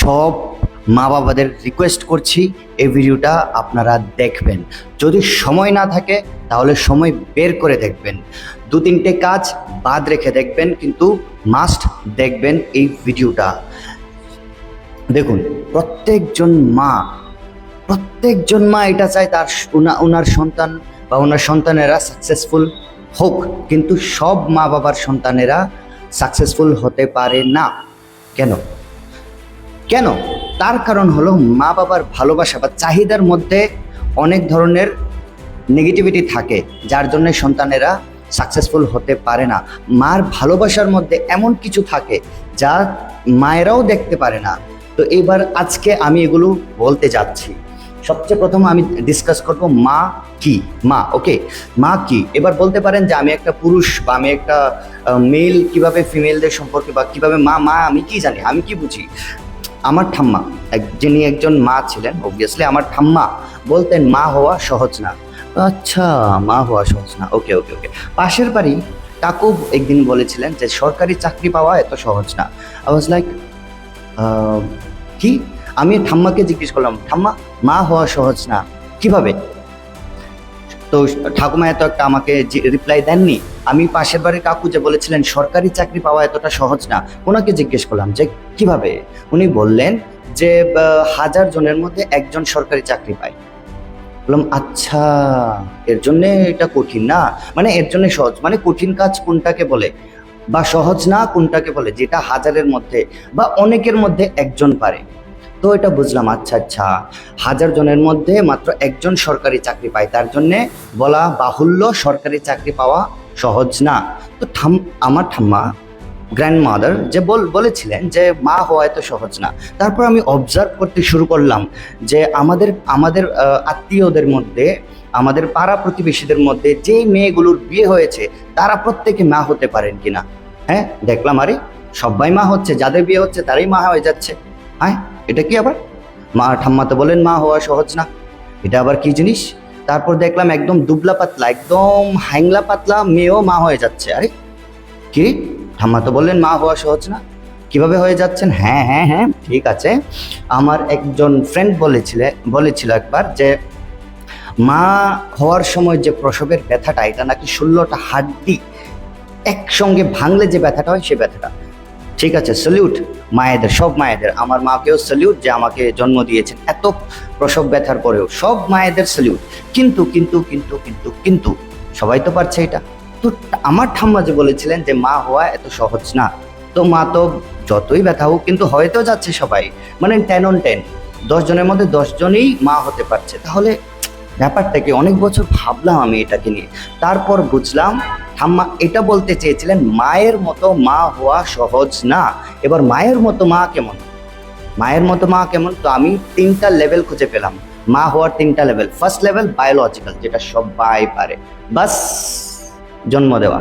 সব মা বাবাদের রিকোয়েস্ট করছি এই ভিডিওটা আপনারা দেখবেন। যদি সময় না থাকে তাহলে সময় বের করে দেখবেন, 2-3টে কাজ বাদ রেখে দেখবেন, কিন্তু মাস্ট দেখবেন এই ভিডিওটা। দেখুন, প্রত্যেকজন মা এটা চায় তার ওনার সন্তান বা ওনার সন্তানেরা সাকসেসফুল হোক, কিন্তু সব মা বাবার সন্তানেরা সাকসেসফুল হতে পারে না। কেন? তার কারণ হলো মা বাবার ভালোবাসা বা চাহিদার মধ্যে অনেক ধরনের নেগেটিভিটি থাকে, যার জন্য সন্তানেরা সাকসেসফুল হতে পারে না। মার ভালোবাসার মধ্যে এমন কিছু থাকে যা মায়েরাও দেখতে পারে না। তো এবার আজকে আমি এগুলো বলতে যাচ্ছি। সবচেয়ে প্রথম আমি ডিসকাস করব মা কি। মা কি। এবার বলতে পারেন যে আমি একটা পুরুষ বা আমি একটা মেল, কিভাবে ফিমেলদের সম্পর্কে বা কিভাবে মা আমি কি জানি, আমি কি বুঝি। আমার ঠাম্মা, যিনি একজন মা ছিলেন, অবভিয়াসলি আমার ঠাম্মা বলতেন মা হওয়া সহজ না। আচ্ছা, মা হওয়া সহজ না, ওকে। পাশের বাড়ি কাকু একদিন বলেছিলেন যে সরকারি চাকরি পাওয়া এত সহজ না। আই ওয়াজ লাইক কি? আমি ঠাম্মাকে জিজ্ঞেস করলাম, ঠাম্মা মা হওয়া সহজ না কিভাবে? তো ঠাকুমা এত একটা আমাকে রিপ্লাই দেননি। আমি পাশের বাড়ির কাকু যে বলেছিলেন সরকারি চাকরি পাওয়া এতটা সহজ না, ওনাকে জিজ্ঞেস করলাম যে কিভাবে। উনি বললেন যে 1000 জনের মধ্যে একজন সরকারি চাকরি পায়। বললাম আচ্ছা, এর জন্যে এটা কঠিন না, মানে এর জন্য সহজ। মানে কঠিন কাজ কোনটাকে বলে বা সহজ না কোনটাকে বলে, যেটা 1000-এর মধ্যে বা অনেকের মধ্যে একজন পারে। তো এটা বুঝলাম, আচ্ছা 1000 জনের মধ্যে মাত্র একজন সরকারি চাকরি পায়, তার জন্যে বলা বাহুল্য সরকারি চাকরি পাওয়া সহজ না। তো আমার ঠাম্মা গ্র্যান্ডমাদার যে বলেছিলেন যে মা হওয়া এত সহজ না। তারপর আমি অবজার্ভ করতে শুরু করলাম যে আমাদের আত্মীয়দের মধ্যে, আমাদের পাড়া প্রতিবেশীদের মধ্যে যে মেয়েগুলোর বিয়ে হয়েছে তারা প্রত্যেকে মা হতে পারেন কিনা। হ্যাঁ, দেখলাম আরে সবাই মা হচ্ছে, যাদের বিয়ে হচ্ছে তারাই মা হয়ে যাচ্ছে। হ্যাঁ, এটা কি আবার? ঠাম্মা তো বলেন মা হওয়া সহজ না, এটা আবার কি জিনিস? তারপর দেখলাম একদম দুবলা পাতলা, একদম হ্যাংলা পাতলা মেয়েও মা হয়ে যাচ্ছে। আরে কি, ঠাম্মা তো বললেন মা হওয়া সহজ না, কিভাবে হয়ে যাচ্ছেন? হ্যাঁ, ঠিক আছে। আমার একজন ফ্রেন্ড বলেছিল একবার যে মা হওয়ার সময় যে প্রসবের ব্যথাটা, এটা নাকি 16টা হাড্ডি একসঙ্গে ভাঙলে যে ব্যথাটা হয় সে ব্যথাটা। ঠিক আছে, স্যালিউট মায়েদের, সব মায়েদের। আমার মাকেও স্যালিউট যে আমাকে জন্ম দিয়েছেন এত প্রসব ব্যথার পরেও, সব মায়েদের স্যালিউট। কিন্তু সবাই তো পারছে এটা। তো আমার ঠাম্মা যে বলেছিলেন যে মা হওয়া এত সহজ না, তো মা তো যতই ব্যথা হোক কিন্তু হয়তো যাচ্ছে সবাই, মানে 10 on 10, 10 জনের মধ্যে 10 জনই মা হতে পারছে। তাহলে ব্যাপারটা কি? অনেক বছর ভাবলাম আমি এটাকে নিয়ে, তারপর বুঝলাম ঠাম্মা এটা বলতে চেয়েছিলেন মায়ের মতো মা হওয়া সহজ না। এবার মায়ের মতো মা কেমন? তো আমি 3টা লেভেল খুঁজে পেলাম মা হওয়ার। 3টা লেভেল। ফার্স্ট লেভেল বায়োলজিক্যাল, যেটা সবাই পারে, বাস জন্ম দেওয়া,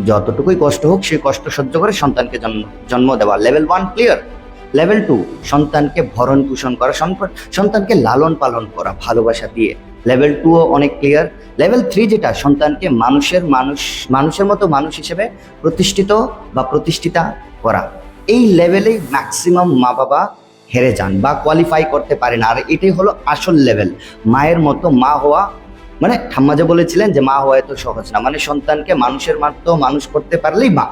যতটুকুই কষ্ট হোক সেই কষ্ট সহ্য করে সন্তানকে জন্ম দেওয়া। Level 1 clear. লেভেল 2 সন্তানকে ভরণ পোষণ করা, সন্তানকে লালন পালন করা ভালোবাসা দিয়ে। লেভেল 2ও অনেক ক্লিয়ার। লেভেল 3 যেটা সন্তানকে মানুষের মতো মানুষ হিসেবে প্রতিষ্ঠিত বা প্রতিষ্ঠিতা করা। এই লেভেলেই ম্যাক্সিমাম মা বাবা হেরে যান বা কোয়ালিফাই করতে পারে না। আর এটাই হলো আসল লেভেল, মায়ের মতো মা হওয়া। মানে ঠাম্মা যে বলেছিলেন যে মা হওয়া এত সহজ না, মানে সন্তানকে মানুষের মতো মানুষ করতে পারলেই মা,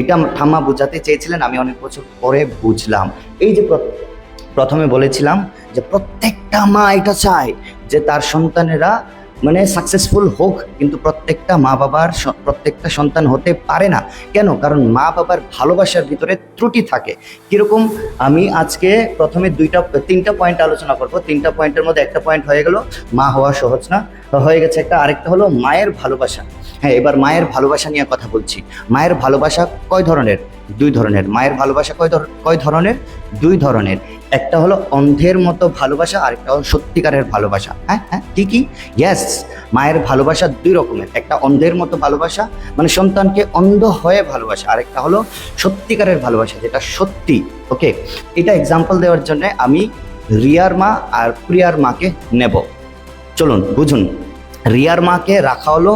এটা ঠাম্মা বোঝাতে চেয়েছিলেন। আমি অনেক বছর পরে বুঝলাম। এই যে প্রথমে বলেছিলাম যে প্রত্যেকটা মা এটা চায় যে তার সন্তানেরা মানে সাকসেসফুল হোক, কিন্তু প্রত্যেকটা মা বাবার প্রত্যেকটা সন্তান হতে পারে না। কেন? কারণ মা বাবার ভালোবাসার ভিতরে ত্রুটি থাকে। কিরকম? আমি আজকে প্রথমে 3টা পয়েন্ট আলোচনা করব। 3টা পয়েন্টের মধ্যে একটা পয়েন্ট হয়ে গেল মা হওয়া সহজ না, হয়ে গেছে একটা। আরেকটা হলো মায়ের ভালোবাসা। হ্যাঁ, এবার মায়ের ভালোবাসা নিয়ে কথা বলছি। মায়ের ভালোবাসা কয় ধরনের? 2 ধরনের। মায়ের ভালোবাসা কয় ধরনের? 2 ধরনের। একটা হলো অন্ধের মতো ভালোবাসা, আরেকটা হলো সত্যিকারের ভালোবাসা। হ্যাঁ, কি? ইয়েস, মায়ের ভালোবাসা 2 রকমের। একটা অন্ধের মতো ভালোবাসা, মানে সন্তানকে অন্ধ হয়ে ভালোবাসা, আরেকটা হলো সত্যিকারের ভালোবাসা, যেটা সত্যি। ওকে, এটা এক্সাম্পল দেওয়ার জন্য আমি রিয়ার মা আর প্রিয়ার মাকে নেব। চলুন বুঝুন। রিয়ার মাকে রাখা হলো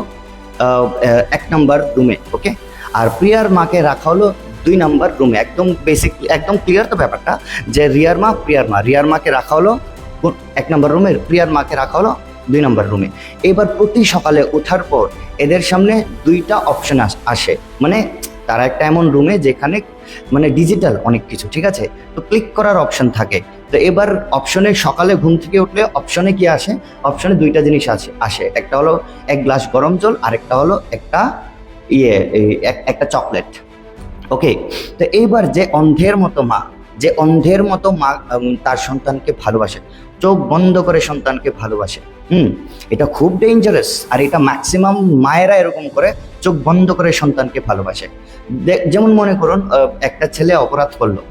1 নম্বর রুমে, ওকে, আর প্রিয়ার মাকে রাখা হলো 2 নাম্বার রুমে। একদম বেসিক, একদম ক্লিয়ার তো ব্যাপারটা, যে রিয়ার মা প্রিয়ার মা, রিয়ার মাকে রাখা হলো 1 নাম্বার রুমে, প্রিয়ার মাকে রাখা হলো 2 নাম্বার রুমে। এবার প্রতি সকালে ওঠার পর এদের সামনে 2টা অপশন আসে, মানে তারা একটা এমন রুমে যেখানে মানে ডিজিটাল অনেক কিছু, ঠিক আছে, তো ক্লিক করার অপশন থাকে। তো এবার অপশনে সকালে ঘুম থেকে উঠলে অপশনে কি আসে, অপশনে 2টা জিনিস আসে, একটা হলো 1 গ্লাস গরম জল, আর একটা হলো একটা একটা চকলেট। ওকে, তো এইবার যে অন্ধের মতো মা, যে অন্ধের মতো মা তার সন্তানকে ভালোবাসে, চোখ বন্ধ করে সন্তানকে ভালোবাসে, এটা খুব ডেঞ্জারাস। আর এটা ম্যাক্সিমাম মায়েরা এরকম করে, চোখ বন্ধ করে সন্তানকে ভালোবাসে। যেমন মনে করুন একটা ছেলে অপরাধ করলো,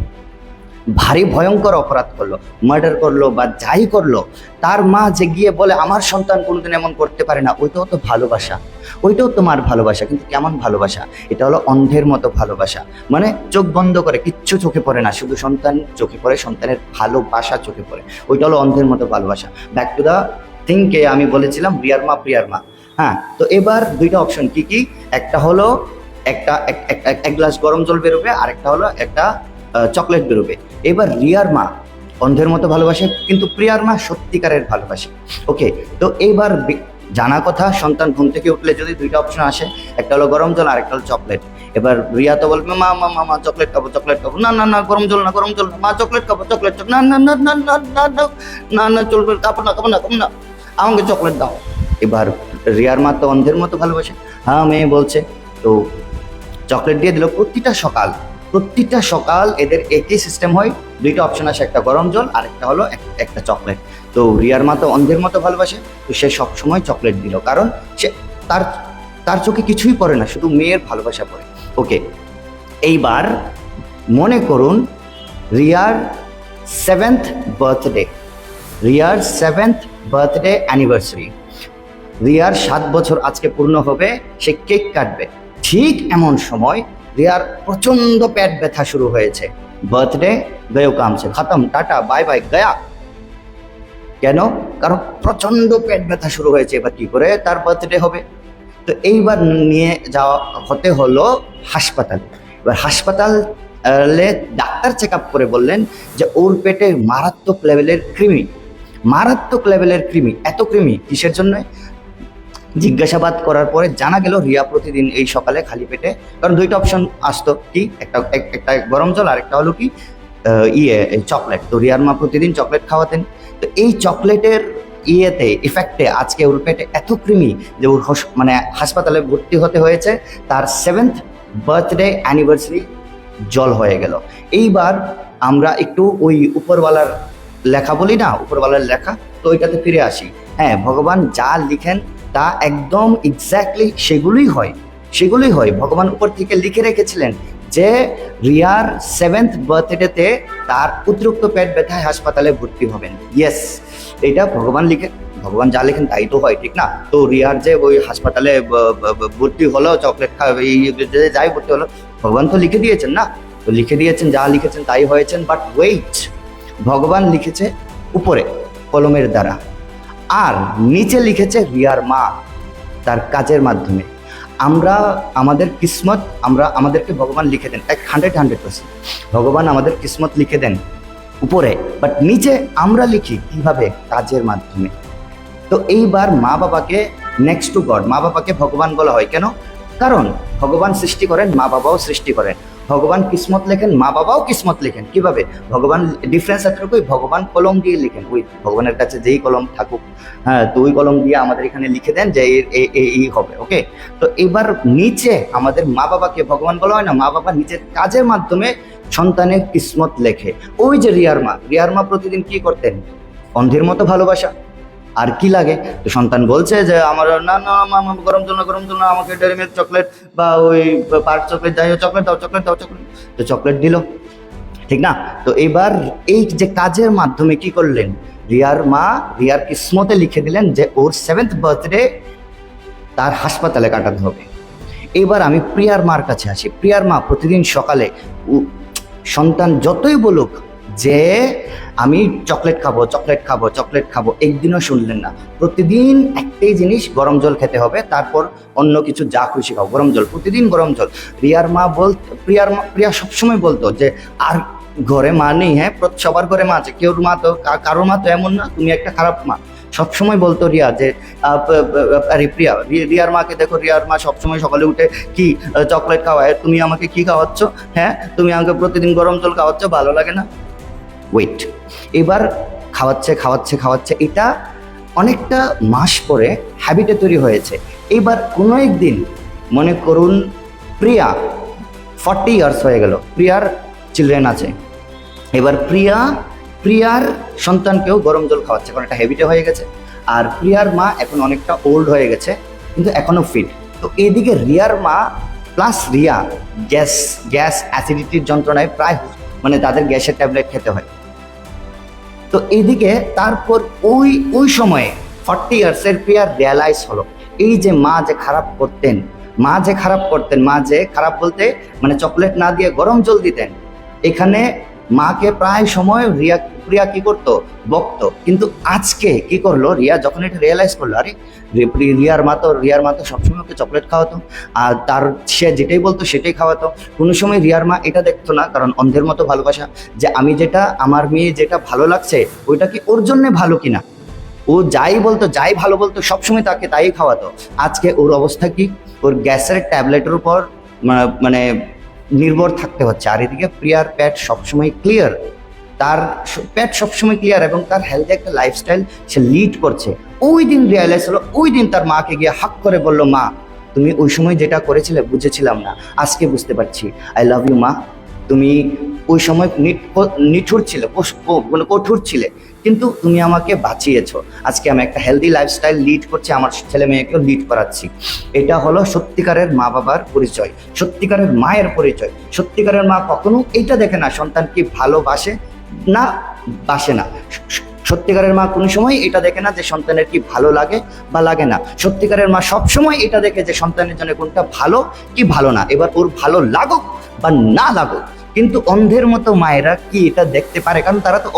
ভারী ভয়ঙ্কর অপরাধ করলো, মার্ডার করলো বা যাই করলো, তার মা যে গিয়ে বলে আমার সন্তান কোনোদিন এমন করতে পারে না, ওইটাও তো ভালোবাসা, ওইটাও তোমার ভালোবাসা। কিন্তু কেমন ভালোবাসা? এটা হলো অন্ধের মতো ভালোবাসা, মানে চোখ বন্ধ করে, কিচ্ছু চোখে পড়ে না, শুধু সন্তান চোখে পড়ে, সন্তানের ভালোবাসা চোখে পড়ে, ওইটা হলো অন্ধের মতো ভালোবাসা। ব্যাক টু দ্য থিংকে আমি বলেছিলাম রিয়ার মা প্রিয়ার মা। হ্যাঁ, তো এবার 2টা অপশন কি কি, একটা হলো একটা 1 গ্লাস গরম জল বেরোবে, আর একটা হলো একটা চকলেট বেরোবে। এবার রিয়ার মা অন্ধের মতো ভালোবাসে, কিন্তু প্রিয়ার মা সত্যিকারের ভালোবাসে। ওকে, তো এইবার জানা কথা, সন্তান ঘুম থেকে উঠলে যদি 2টা অপশন আসে, একটা হলো গরম জল আর একটা হলো চকলেট। এবার রিয়া তো বলবে মা মা মা মা চকলেট খাবো, চকলেট খাবো, না না না গরম জল না, গরম জল না, মা চকলেট খাবো, চকলেট, না না না না না না না না না চলবে, খাবো না খাবো না খাবো না, আমাকে চকলেট দাও। এবার রিয়ার মা তো অন্ধের মতো ভালোবাসে, হ্যাঁ মেয়ে বলছে, তো চকলেট দিয়ে দিল। প্রতিটা সকাল এদের একই সিস্টেম হয়, 2টা অপশন আসে, একটা গরম জল আর একটা হলো একটা চকলেট। তো রিয়ার মা তো অন্ধের মতো ভালোবাসে, তো সে সবসময় চকলেট দিল, কারণ সে তার তার চোখে কিছুই পড়ে না, শুধু মেয়ের ভালোবাসা পড়ে। ওকে, এইবার মনে করুন রিয়ার 7th বার্থডে, রিয়ার 7th বার্থডে অ্যানিভার্সারি, রিয়ার 7 বছর আজকে পূর্ণ হবে, সে কেক কাটবে। ঠিক এমন সময় রিয়ার প্রচন্ড পেট ব্যথা শুরু হয়েছে, বার্থডে গয়ো কামছে, খতম, টাটা বাই বাই গয়া। কেন? কারণ প্রচন্ড পেট ব্যথা শুরু হয়েছে, এবার কি করে তার বার্থডে হবে? তো এইবার নিয়ে যাওয়া হতে হলো হাসপাতালে। এবার হাসপাতালে ডাক্তার চেক আপ করে বললেন যে ওর পেটে মারাত্মক লেভেলের কৃমি, মারাত্মক লেভেলের কৃমি। এত কৃমি কিসের জন্য? জিজ্ঞাসাবাদ করার পরে জানা গেল রিয়া প্রতিদিন এই সকালে খালি পেটে, কারণ 2টা অপশন আসতো, কি একটা গরম জল আর একটা হলো কি চকলেট। তো রিয়ার মা প্রতিদিন চকলেট খাওয়াতেন। তো এই চকলেটের ইফেক্টে আজকে ওর পেটে এত কৃমি যে ওর মানে হাসপাতালে ভর্তি হতে হয়েছে। তার 7th বার্থডে অ্যানিভার্সারি জল হয়ে গেল। এইবার আমরা একটু ওই উপরওয়ালার লেখা বলি না, উপরওয়ালার লেখা, তো ওইটাতে ফিরে আসি। হ্যাঁ, ভগবান যা লিখেন তা একদম এক্স্যাক্টলি সেগুলোই হয়। ভগবান উপর থেকে লিখে রেখেছিলেন যে রিয়ার 7th বার্থডেতে তার অতিরিক্ত পেট ব্যথায় হাসপাতালে ভর্তি হবেন। ইয়েস, এটা ভগবান যা লেখেন তাই তো হয়, ঠিক না? তো রিয়ার যে ওই হাসপাতালে ভর্তি হলো, চকলেট যাই ভর্তি হলো, ভগবান তো লিখে দিয়েছেন না, তো লিখে দিয়েছেন, যা লিখেছেন তাই হয়েছেন। বাট ওয়েট, ভগবান লিখেছে উপরে কলমের দ্বারা, আর নিচে লিখেছে রিয়ার মা তার কাজের মাধ্যমে। আমরা আমাদের কিসমত, আমাদেরকে ভগবান লিখে দেন 100% ভগবান আমাদের কিসমত লিখে দেন উপরে, বাট নিচে আমরা লিখি কিভাবে? কাজের মাধ্যমে। তো এইবার মা বাবাকে নেক্সট টু গড, মা বাবাকে ভগবান বলা হয় কেন? কারণ ভগবান সৃষ্টি করেন, মা বাবাও সৃষ্টি করেন। ভগবান কিসমত লেখেন, মা বাবাও কিসমত লেখেন। কিভাবে? ভগবান ডিফারেন্স এতটুকুই, ভগবান কলম দিয়ে লিখেন, ওই ভগবানের কাছে যেই কলম থাকুক, হ্যাঁ, তো ওই কলম দিয়ে আমাদের এখানে লিখে দেন যে এই হবে। ওকে, তো এবার নিচে আমাদের মা বাবাকে ভগবান বলা হয় না, মা বাবা নিজের কাজের মাধ্যমে সন্তানের কিসমত লেখে। ওই যে রিয়ার মা প্রতিদিন কি করতেন? অন্ধের মতো ভালোবাসা। আর কি লাগে? তো সন্তান বলছে যে আমার না না মামা গরম জল না, আমাকে ডেয়ারি মিল্ক চকলেট বা ওই পার্ক চকলেট, যাই হোক চকলেট দাও। তো চকলেট দিল, ঠিক না? তো এবার এই যে কাজের মাধ্যমে কি করলেন, রিয়ার মা রিয়ার কিসমতে লিখে দিলেন যে ওর 7th বার্থডে তার হাসপাতালে কাটাতে হবে। এবার আমি প্রিয়ার মার কাছে আসি। প্রিয়ার মা প্রতিদিন সকালে সন্তান যতই বলুক যে আমি চকলেট খাবো, চকলেট খাবো, চকলেট খাবো, একদিনও শুনলেন না। প্রতিদিন একটাই জিনিস, গরম জল খেতে হবে, তারপর অন্য কিছু যা খুশি খাও, গরম জল, প্রতিদিন গরম জল। প্রিয়া সবসময় বলতো যে আর ঘরে মা নেই, হ্যাঁ সবার ঘরে মা আছে, কেউর মা তো, কারোর মা তো এমন না তুমি একটা খারাপ মা। সবসময় বলতো রিয়া যে আরে প্রিয়া, রিয়ার মাকে দেখো, রিয়ার মা সবসময় সকালে উঠে কি চকলেট খাওয়ায়, তুমি আমাকে কি খাওয়াচ্ছ? হ্যাঁ তুমি আমাকে প্রতিদিন গরম জল খাওয়াচ্ছ, ভালো লাগে না? ওয়েট, এবার খাওয়াচ্ছে খাওয়াচ্ছে খাওয়াচ্ছে, এটা অনেকটা মাস পরে হ্যাবিটে তৈরি হয়েছে। এবার কোনো একদিন মনে করুন প্রিয়া 40 ইয়ার্স হয়ে গেল, প্রিয়ার চিলড্রেন আছে, এবার প্রিয়ার সন্তানকেও গরম জল খাওয়াচ্ছে, কারণ একটা হ্যাবিটে হয়ে গেছে। আর প্রিয়ার মা এখন অনেকটা ওল্ড হয়ে গেছে, কিন্তু এখনো ফিট। তো এইদিকে রিয়ার মা প্লাস রিয়া গ্যাস অ্যাসিডিটির যন্ত্রণায় প্রায়, মানে তাদের গ্যাসের ট্যাবলেট খেতে হয়। তো এইদিকে তারপর ওই সময়ে 40 ইয়ার্সের প্রিয়ার রিয়ালাইজ হলো এই যে মা যে খারাপ করতেন, মা যে খারাপ বলতে মানে চকলেট না দিয়ে গরম জল দিতেন, এখানে মাকে প্রায় সময় প্রিয়া কি করতো, বকতো। কিন্তু আজকে কি করলো রিয়া, যখন এটা রিয়েলাইজ করলো, আরে রিয়ার মা তো সবসময় ওকে চকলেট খাওয়াতো, আর তার সে যেটাই বলতো সেটাই খাওয়াতো। কোনো সময় রিয়ার মা এটা দেখতো না, কারণ অন্ধের মতো ভালোবাসা, যে আমি যেটা, আমার মেয়ে যেটা ভালো লাগছে ওইটা কি ওর জন্যে ভালো কিনা। ও যাই বলতো, যাই ভালো বলতো, সবসময় তাকে তাই খাওয়াতো। আজকে ওর অবস্থা কি, ওর গ্যাসের ট্যাবলেটের উপর মানে নির্ভর থাকতে হচ্ছে। আর এদিকে প্রিয়ার পেট সবসময় ক্লিয়ার, তার পেট সবসময় ক্লিয়ার, এবং তার হেলদি একটা লাইফস্টাইল সে লিড করছে। ওই দিন রিয়ালাইজ হলো, ওই দিন তার মাকে গিয়ে হাক করে বলল, মা তুমি ওই সময় যেটা করেছিলে বুঝেছিলাম না, আজকে বুঝতে পারছি, আই লাভ ইউ মা। তুমি ওই সময় নিঠুর ছিলে, কঠোর ছিলে, কিন্তু তুমি আমাকে বাঁচিয়েছো। আজকে আমি একটা হেলদি লাইফস্টাইল লিড করছি, আমার ছেলে মেয়েকেও লিড করাচ্ছি। এটা হলো সত্যিকারের মা বাবার পরিচয়, সত্যিকারের মায়ের পরিচয়। সত্যিকারের মা কখনো এইটা দেখে না সন্তান কি ভালোবাসে না বাসে না। সত্যিকারের মা কোনো সময় এটা দেখে না যে সন্তানের কি ভালো লাগে বা লাগে না। সত্যিকারের মা সবসময় এটা দেখে যে সন্তানের জন্য কোনটা ভালো কি ভালো না। এবার ওর ভালো লাগুক বা না লাগুক, কিন্তু অন্ধের মতো মায়েরা কি এটা দেখতে পারে? কারণ তারা তো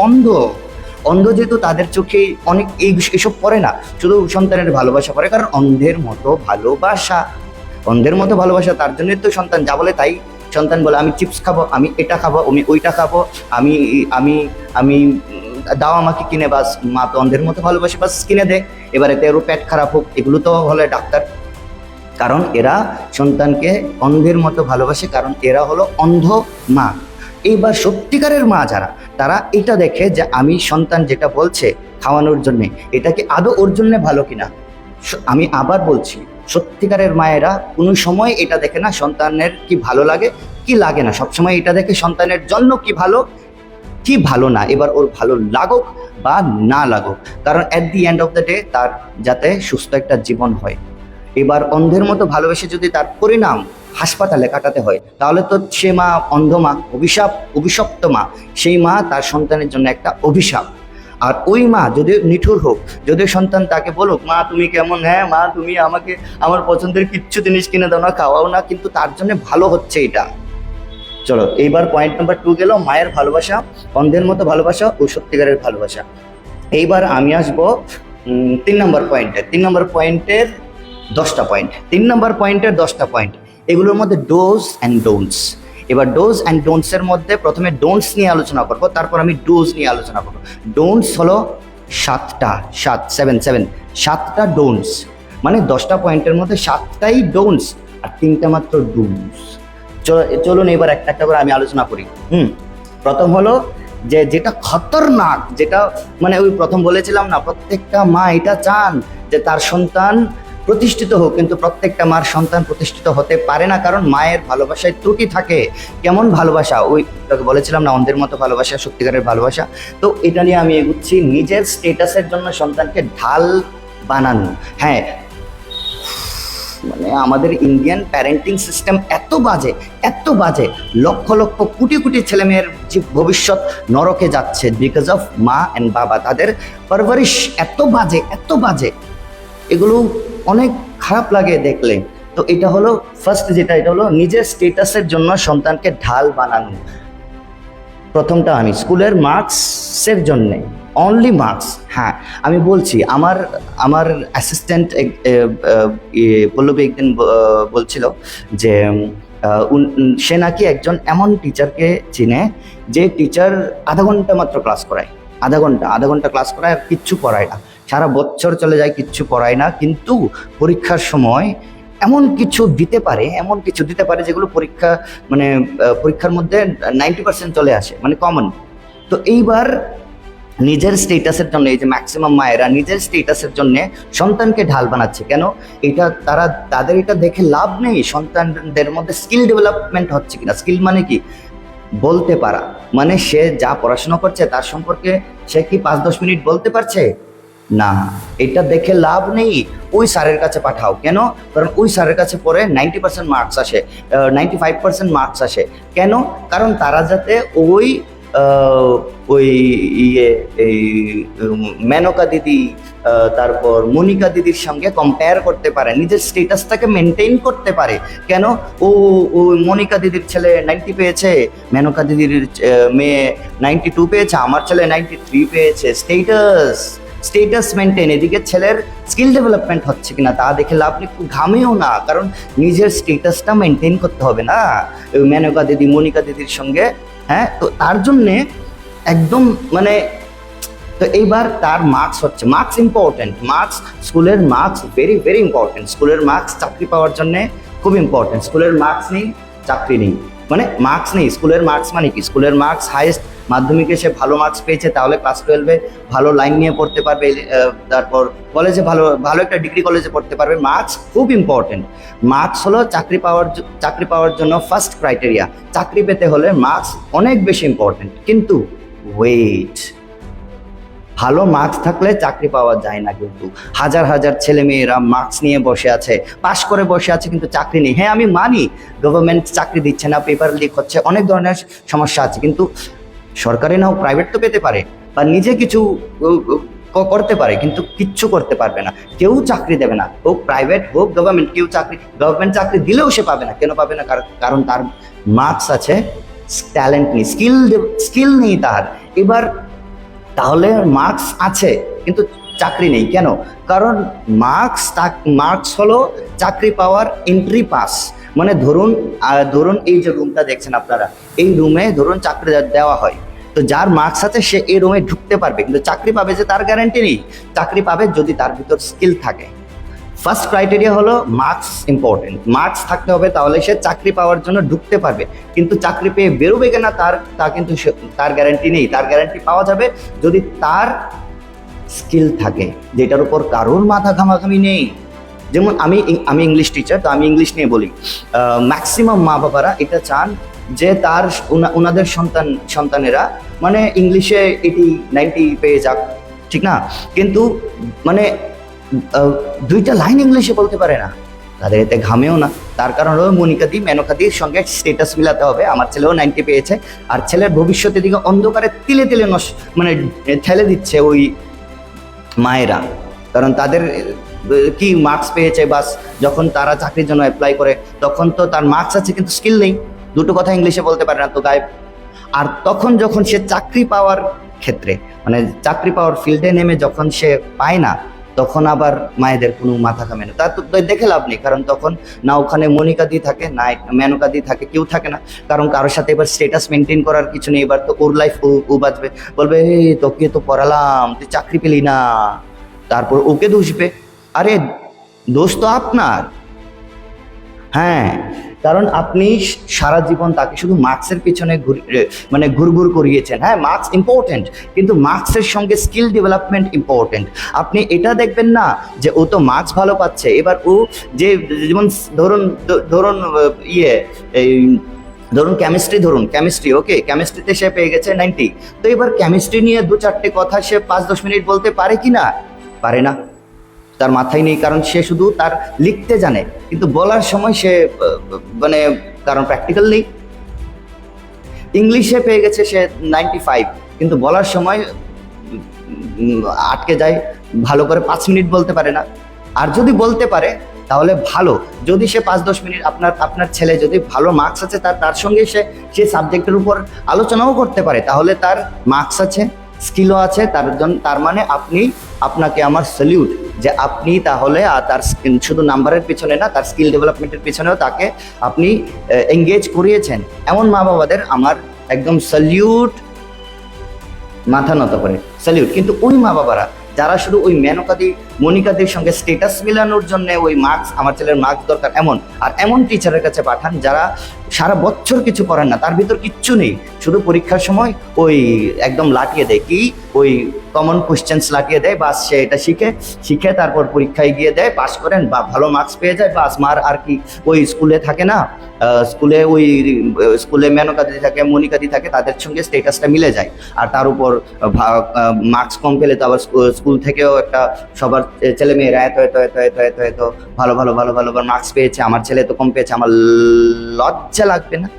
অন্ধ যেহেতু, তাদের চোখে অনেক এইসব পড়ে না, শুধু সন্তানের ভালোবাসা পড়ে। কারণ অন্ধের মতো ভালোবাসা, তার জন্যই তো সন্তান যা বলে তাই সন্তান বলে। আমি চিপস খাবো, আমি এটা খাবো, আমি ওইটা খাবো, আমি আমি আমি দাও আমাকে কিনে, বাস। মা তো অন্ধের মতো ভালোবাসে, বাস কিনে দেয়। এবার এতে ওর পেট খারাপ হোক, এগুলো তো হলে ডাক্তার। কারণ এরা সন্তানকে অন্ধের মতো ভালোবাসে, কারণ এরা হলো অন্ধ মা। এইবার সত্যিকারের মা যারা, তারা এটা দেখে যে আমি সন্তান যেটা বলছে খাওয়ানোর জন্যে, এটা কি আদৌ ওর জন্যে ভালো কিনা। আমি আবার বলছি, সত্যিকারের মায়েরা কোনো সময় এটা দেখে না সন্তানের কি ভালো লাগে কি লাগে না, সবসময় এটা দেখে সন্তানের জন্য কি ভালো কি ভালো না। এবার ওর ভালো লাগুক বা না লাগুক, কারণ at the end of the day তার যাতে সুস্থ একটা জীবন হয়। এবার অন্ধের মতো ভালোবেসে যদি তার পরিণাম হাসপাতালে কাটাতে হয়, তাহলে তো সে মা অন্ধ মা, অভিশপ্ত মা। সেই মা তার সন্তানের জন্য একটা অভিশাপ। আর ওই মা যদি নিঠুর হোক, যদি সন্তান তাকে বলুক, মা তুমি কেমন, হ্যাঁ মা তুমি আমাকে আমার পছন্দের কিচ্ছু জিনিস কিনে দাও না, খাওয়াও না, কিন্তু তার জন্য ভালো হচ্ছে এটা। চলো এইবার পয়েন্ট নাম্বার 2 গেল, মায়ের ভালোবাসা, অন্ধের মতো ভালোবাসা ও সত্যিকারের ভালোবাসা। এইবার আমি আসবো 3 নম্বর পয়েন্টের 10টা পয়েন্ট। 3 নম্বর পয়েন্টের 10টা পয়েন্ট, এগুলোর মধ্যে ডোজ অ্যান্ড ডোন্টস। এবার ডোজ অ্যান্ড ডোন্টসের মধ্যে প্রথমে ডোন্টস নিয়ে আলোচনা করবো, তারপর আমি ডোজ নিয়ে আলোচনা করবো। ডোন্টস হলো 7টা ডোন্টস, মানে 10টা পয়েন্টের মধ্যে 7টাই ডোন্টস আর 3টা মাত্র ডোন্টস। চলুন এবার একটা একটা করে আমি আলোচনা করি। প্রথম হলো যেটা খতরনাক, যেটা মানে ওই প্রথম বলেছিলাম না, প্রত্যেকটা মা এটা চান যে তার সন্তান প্রতিষ্ঠিত হোক, কিন্তু প্রত্যেকটা মার সন্তান প্রতিষ্ঠিত হতে পারে না, কারণ মায়ের ভালোবাসায় ত্রুটি থাকে। কেমন ভালোবাসা? ওই বলেছিলাম না, অন্ধের মতো ভালোবাসা, সত্যিকারের ভালোবাসা। তো এটা নিয়ে আমি এগুচ্ছি, নিজের স্টেটাসের জন্য সন্তানকে ঢাল বানানো। হ্যাঁ, মানে আমাদের ইন্ডিয়ান প্যারেন্টিং সিস্টেম এত বাজে, লক্ষ লক্ষ কোটি কোটি ছেলেমেয়ের যে ভবিষ্যৎ নরকে যাচ্ছে বিকজ অফ মা অ্যান্ড বাবা। তাদের পারভারিশ এত বাজে, এগুলো অনেক খারাপ লাগে দেখলে। তো এটা হলো ফার্স্ট, এটা হলো নিজের স্টেটাসের জন্য সন্তানকে ঢাল বানানো। প্রথমটা আমি স্কুলের মার্কসের জন্যে, অনলি মার্কস। হ্যাঁ, আমি বলছি, আমার আমার অ্যাসিস্ট্যান্ট পল্লবী একদিন বলছিল যে সে নাকি একজন এমন টিচারকে চিনে যে টিচার আধা ঘন্টা মাত্র ক্লাস করায়, আধা ঘন্টা ক্লাস করায় আর কিচ্ছু পড়ায় না, সারা বছর চলে যায় কিচ্ছু পড়ায় না, কিন্তু পরীক্ষার সময় এমন কিছু দিতে পারে যেগুলো পরীক্ষার মধ্যে 90% চলে আসে, মানে কমন। তো এইবার নিজের স্টেটাসের জন্য, এই যে ম্যাক্সিমাম মায়েরা নিজের স্টেটাসের জন্য সন্তানকে ঢাল বানাচ্ছে। কেন? তাদের এটা দেখে লাভ নেই সন্তানদের মধ্যে স্কিল ডেভেলপমেন্ট হচ্ছে কিনা। স্কিল মানে কি? বলতে পারা, মানে সে যা পড়াশোনা করছে তার সম্পর্কে সে কি 5-10 মিনিট বলতে পারছে না, এটা দেখে লাভ নেই। ওই স্যারের কাছে পাঠাও। কেন? কারণ ওই স্যারের কাছে পড়ে 90% মার্কস আসে, 95% মার্কস আসে। কেন? কারণ তারা যাতে ওই এই মেনকা দিদি, তারপর মনিকা দিদির সঙ্গে কম্পেয়ার করতে পারে, নিজের স্টেটাসটাকে মেনটেন করতে পারে। কেন? ও মনিকা দিদির ছেলে 90 পেয়েছে, মেনকা দিদির মেয়ে 92 পেয়েছে, আমার ছেলে 93 পেয়েছে। Status maintain. এদিকে ছেলের স্কিল ডেভেলপমেন্ট হচ্ছে কিনা তা দেখে লাভ নেই, ঘামেও না, কারণ নিজের স্টেটাসটা মেনটেন করতে হবে না মেনকা দিদি মনিকা দিদির সঙ্গে। হ্যাঁ, তো তার জন্যে একদম মানে, তো এইবার তার মার্কস ইম্পর্টেন্ট। স্কুলের মার্কস ভেরি ভেরি ইম্পর্টেন্ট। স্কুলের মার্কস চাকরি পাওয়ার জন্য খুব ইম্পর্টেন্ট। স্কুলের মার্কস নেই, চাকরি নেই। মানে মার্কস নেই, স্কুলের মার্কস মানে কি? স্কুলের মার্কস হাইয়েস্ট, মাধ্যমিকে সে ভালো মার্কস পেয়েছে, তাহলে ক্লাস 12-এ ভালো লাইন নিয়ে পড়তে পারবে, তারপর কলেজে ভালো একটা ডিগ্রি কলেজে পড়তে পারবে। মার্কস খুব ইম্পর্টেন্ট। মার্কস হলো চাকরি পাওয়ার জন্য ফার্স্ট ক্রাইটেরিয়া। চাকরি পেতে হলে মার্কস অনেক বেশি ইম্পর্টেন্ট। কিন্তু ওয়েট, ভালো মার্কস থাকলে চাকরি পাওয়া যায় না। কিন্তু হাজার হাজার ছেলে মেয়েরা মার্কস নিয়ে বসে আছে, পাশ করে বসে আছে, কিন্তু চাকরি নেই। হ্যাঁ, আমি মানি গভর্নমেন্ট চাকরি দিচ্ছে না, পেপার লিক হচ্ছে, অনেক ধরনের সমস্যা আছে, কিন্তু সরকারি নাও প্রাইভেট তো পেতে পারে, বা নিজে কিছু করতে পারে, কিন্তু কিচ্ছু করতে পারবে না। কেউ চাকরি দেবে না, হোক প্রাইভেট হোক গভর্নমেন্ট। গভর্নমেন্ট চাকরি দিলেও সে পাবে না। কেন পাবে না? কারণ তার মার্কস আছে, ট্যালেন্ট নেই, স্কিল নেই তার। এবার তাহলে মার্কস আছে কিন্তু চাকরি নেই। কেন? কারণ মার্কস হলো চাকরি পাওয়ার এন্ট্রি পাস। মানে ধরুন এই যে রুমটা দেখছেন আপনারা, এই রুমে ধরুন চাকরি দেওয়া হয়, তো যার মার্কস আছে সে এই রুমে ঢুকতে পারবে, কিন্তু চাকরি পাবে যে তার গ্যারান্টি নেই। চাকরি পাবে যদি তার ভিতর স্কিল থাকে। ফার্স্ট ক্রাইটেরিয়া হলো মার্কস ইম্পর্টেন্ট। মার্কস থাকতে হবে, তাহলে সে চাকরি পাওয়ার জন্য ঢুকতে পারবে, কিন্তু চাকরি পেয়ে বেরোবে কিনা কিন্তু তার গ্যারান্টি নেই। তার গ্যারান্টি পাওয়া যাবে যদি তার স্কিল থাকে, যেটার উপর কারোর মাথা ঘামাঘামি নেই। যেমন আমি ইংলিশ টিচার, তো আমি ইংলিশ নিয়ে বলি। ম্যাক্সিমাম মা বাবারা এটা চান যে ওনাদের সন্তানেরা মানে ইংলিশে 80-90 পেয়ে যাক, ঠিক না? কিন্তু মানে 2টা লাইন ইংলিশে বলতে পারে না, তাদের এতে ঘামেও না। তার কারণ হলো মেনকা দির সঙ্গে স্টেটাস মিলাতে হবে। আমার ছেলেও 90 পেয়েছে, আর ছেলের ভবিষ্যতের দিকে অন্ধকারে তিলে তিলে মানে ঠেলে দিচ্ছে ওই মায়েরা। কারণ তাদের কি মার্কস পেয়েছে, বাস যখন তারা চাকরির জন্য অ্যাপ্লাই করে তখন তো তার মার্কস আছে কিন্তু স্কিল নেই, দুটো কথা ইংলিশে বলতে পারে না, তো গায়েব। আর তখন যখন সে চাকরি পাওয়ার ক্ষেত্রে, মানে চাকরি পাওয়ার ফিল্ডে নেমে যখন সে পায় না, তখন আবার মায়েদের কোনো মাথা ঘামে না। তার তো দেখে লাভ নেই, কারণ তখন না ওখানে মনিকা দি থাকে, না মেনকা দি থাকে, কেউ থাকে না। কারণ কারোর সাথে এবার স্টেটাস মেনটেন করার কিছু নেই। এবার তো ওর লাইফ ও বাঁচবে, বলবে তোকে তো পড়ালাম, তুই চাকরি পেলি না, তারপর ওকে দুষবে। আরে দোষ তো আপনার। হ্যাঁ, কারণ আপনি সারা জীবন তাকে শুধু মার্কসের পিছনে ঘুরঘুর করিয়েছেন। হ্যাঁ, মার্কস ইম্পর্টেন্ট, কিন্তু মার্কসের সঙ্গে স্কিল ডেভেলপমেন্ট ইম্পর্টেন্ট। আপনি এটা দেখবেন না যে ও তো মার্কস ভালো পাচ্ছে, এবার ও যে যেমন ধরুন ধরুন কেমিস্ট্রি, ওকে, কেমিস্ট্রিতে সে পেয়ে গেছে 90, তো এবার কেমিস্ট্রি নিয়ে 2-4টে কথা সে 5-10 মিনিট বলতে পারে কি না? পারে না, তার মাথায় নেই। কারণ সে শুধু তার লিখতে জানে, কিন্তু বলার সময় সে মানে কারণ প্র্যাকটিক্যাল নেই। ইংলিশে পেয়ে গেছে সে 95, কিন্তু বলার সময় আটকে যায়, ভালো করে 5 মিনিট বলতে পারে না। আর যদি বলতে পারে তাহলে ভালো। যদি সে 5-10 মিনিট আপনার ছেলে যদি ভালো মার্কস আছে তার সঙ্গে সে সাবজেক্টের উপর আলোচনাও করতে পারে, তাহলে তার মার্কস আছে, স্কিলও আছে, তার মানে আপনাকে আমার স্যালিউট যে আপনি তাহলে তার শুধু নাম্বারের পিছনে না, তার স্কিল ডেভেলপমেন্টের পিছনেও তাকে আপনি এঙ্গেজ করিয়েছেন। এমন মা বাবাদের আমার একদম স্যালিউট, মাথা নত করে স্যালিউট। কিন্তু ওই মা বাবারা যারা শুধু ওই মেনকাদি মনিকাদির সঙ্গে স্টেটাস মিলানোর জন্য ওই মার্কস, আমার ছেলের মার্কস দরকার এমন টিচারের কাছে পাঠান যারা সারা বছর কিছু করেন না, তার ভিতর কিচ্ছু নেই, শুধু পরীক্ষার সময় ওই একদম লাটিয়ে দেয়, কি ওই কমন কোশ্চেন্স লাটিয়ে দেয়, বাস সে এটা শিখে তারপর পরীক্ষায় গিয়ে দেয়, পাস করেন বা ভালো মার্কস পেয়ে যায়, বাস মার আর কি ওই স্কুলে থাকে না, স্কুলে মেনকাদি থাকে, মনিকাদি থাকে, তাদের সঙ্গে স্টেটাসটা মিলে যায়। আর তার উপর মার্কস কম পেলে তো আবার স্কুল থেকেও একটা সবার ছেলে মেয়েরা এত ভালো ভালো ভালো ভালো মার্কস পেয়েছে, আমার ছেলে তো কম পেয়েছে, আমার লজ্জা লাগবে না?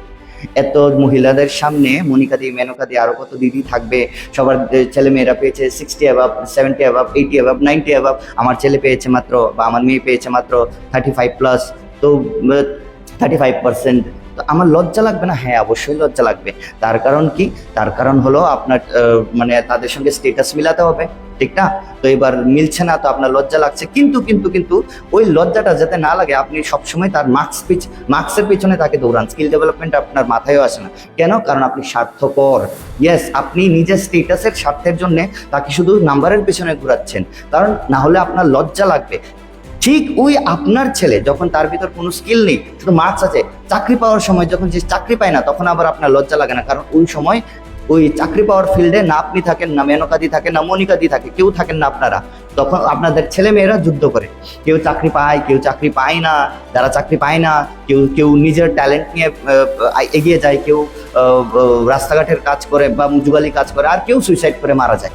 এত মহিলাদের সামনে মনিকাদি, মেনকাদি, আরো কত দিদি থাকবে, সবার ছেলে মেয়েরা পেয়েছে 60 অ্যাবাভ, 70 অ্যাবাভ, 80 অ্যাবাভ, 90 অ্যাবাভ, আমার ছেলে পেয়েছে মাত্র, বা আমার মেয়ে পেয়েছে মাত্র 35+, তো 35%। তো আমার লজ্জা লাগবে না? হ্যাঁ, অবশ্যই লজ্জা লাগবে। তার কারণ কি? তার কারণ হলো আপনার মানে তাদের সঙ্গে স্টেটাস মিলাতে হবে, ঠিক না? তো এবার মিলছে না, তো আপনার লজ্জা লাগছে। কিন্তু ওই লজ্জাটা যাতে না লাগে, আপনি সবসময় তার মার্কসের পিছনে তাকে দৌড়ান, স্কিল ডেভেলপমেন্ট আপনার মাথায়ও আসে না। কেন? কারণ আপনি স্বার্থপর। ইয়েস, আপনি নিজের স্টেটাসের স্বার্থের জন্য তাকে শুধু নাম্বারের পিছনে ঘুরাচ্ছেন, কারণ না হলে আপনার লজ্জা লাগবে। ঠিক ওই আপনার ছেলে যখন তার ভিতর কোনো স্কিল নেই, শুধু মার্কস আছে, চাকরি পাওয়ার সময় যখন যে চাকরি পায় না, তখন আবার আপনার লজ্জা লাগে না, কারণ ওই সময় ওই চাকরি পাওয়ার ফিল্ডে না আপনি থাকেন, না মেনকাদি থাকে, না মনিকাদি থাকে, কেউ থাকেন না আপনারা। তখন আপনাদের ছেলে মেয়েরা যুদ্ধ করে, কেউ চাকরি পায়, কেউ চাকরি পায় না, যারা চাকরি পায় না কেউ নিজের ট্যালেন্ট নিয়ে এগিয়ে যায়, কেউ রাস্তাঘাটের কাজ করে বা যুগালি কাজ করে, আর কেউ সুইসাইড করে মারা যায়।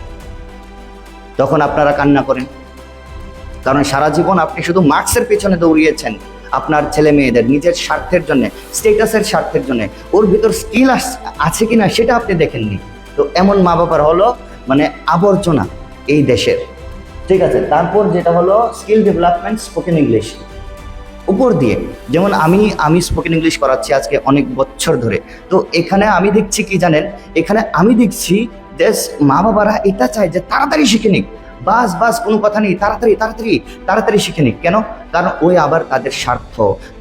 তখন আপনারা কান্না করেন, কারণ সারা জীবন আপনি শুধু মার্কসের পেছনে দৌড়িয়েছেন আপনার ছেলে মেয়েদের নিজের স্বার্থের জন্য, স্টেটাসের স্বার্থের জন্য। ওর ভিতর স্কিল আছে কিনা সেটা আপনি দেখেননি। তো এমন মা বাবার হলো মানে আবর্জনা এই দেশের, ঠিক আছে? তারপর যেটা হলো স্কিল ডেভেলপমেন্ট, স্পোকেন ইংলিশ উপর দিয়ে, যেমন আমি স্পোকেন ইংলিশ করাচ্ছি আজকে অনেক বছর ধরে। তো এখানে আমি দেখছি কি জানেন, এখানে আমি দেখছি যে মা বাবারা এটা চায় যে তাড়াতাড়ি শিখে নিক, বাস কোনো কথা নেই, তাড়াতাড়ি শিখে নিক। কেন? কারণ ওই আবার তাদের স্বার্থ,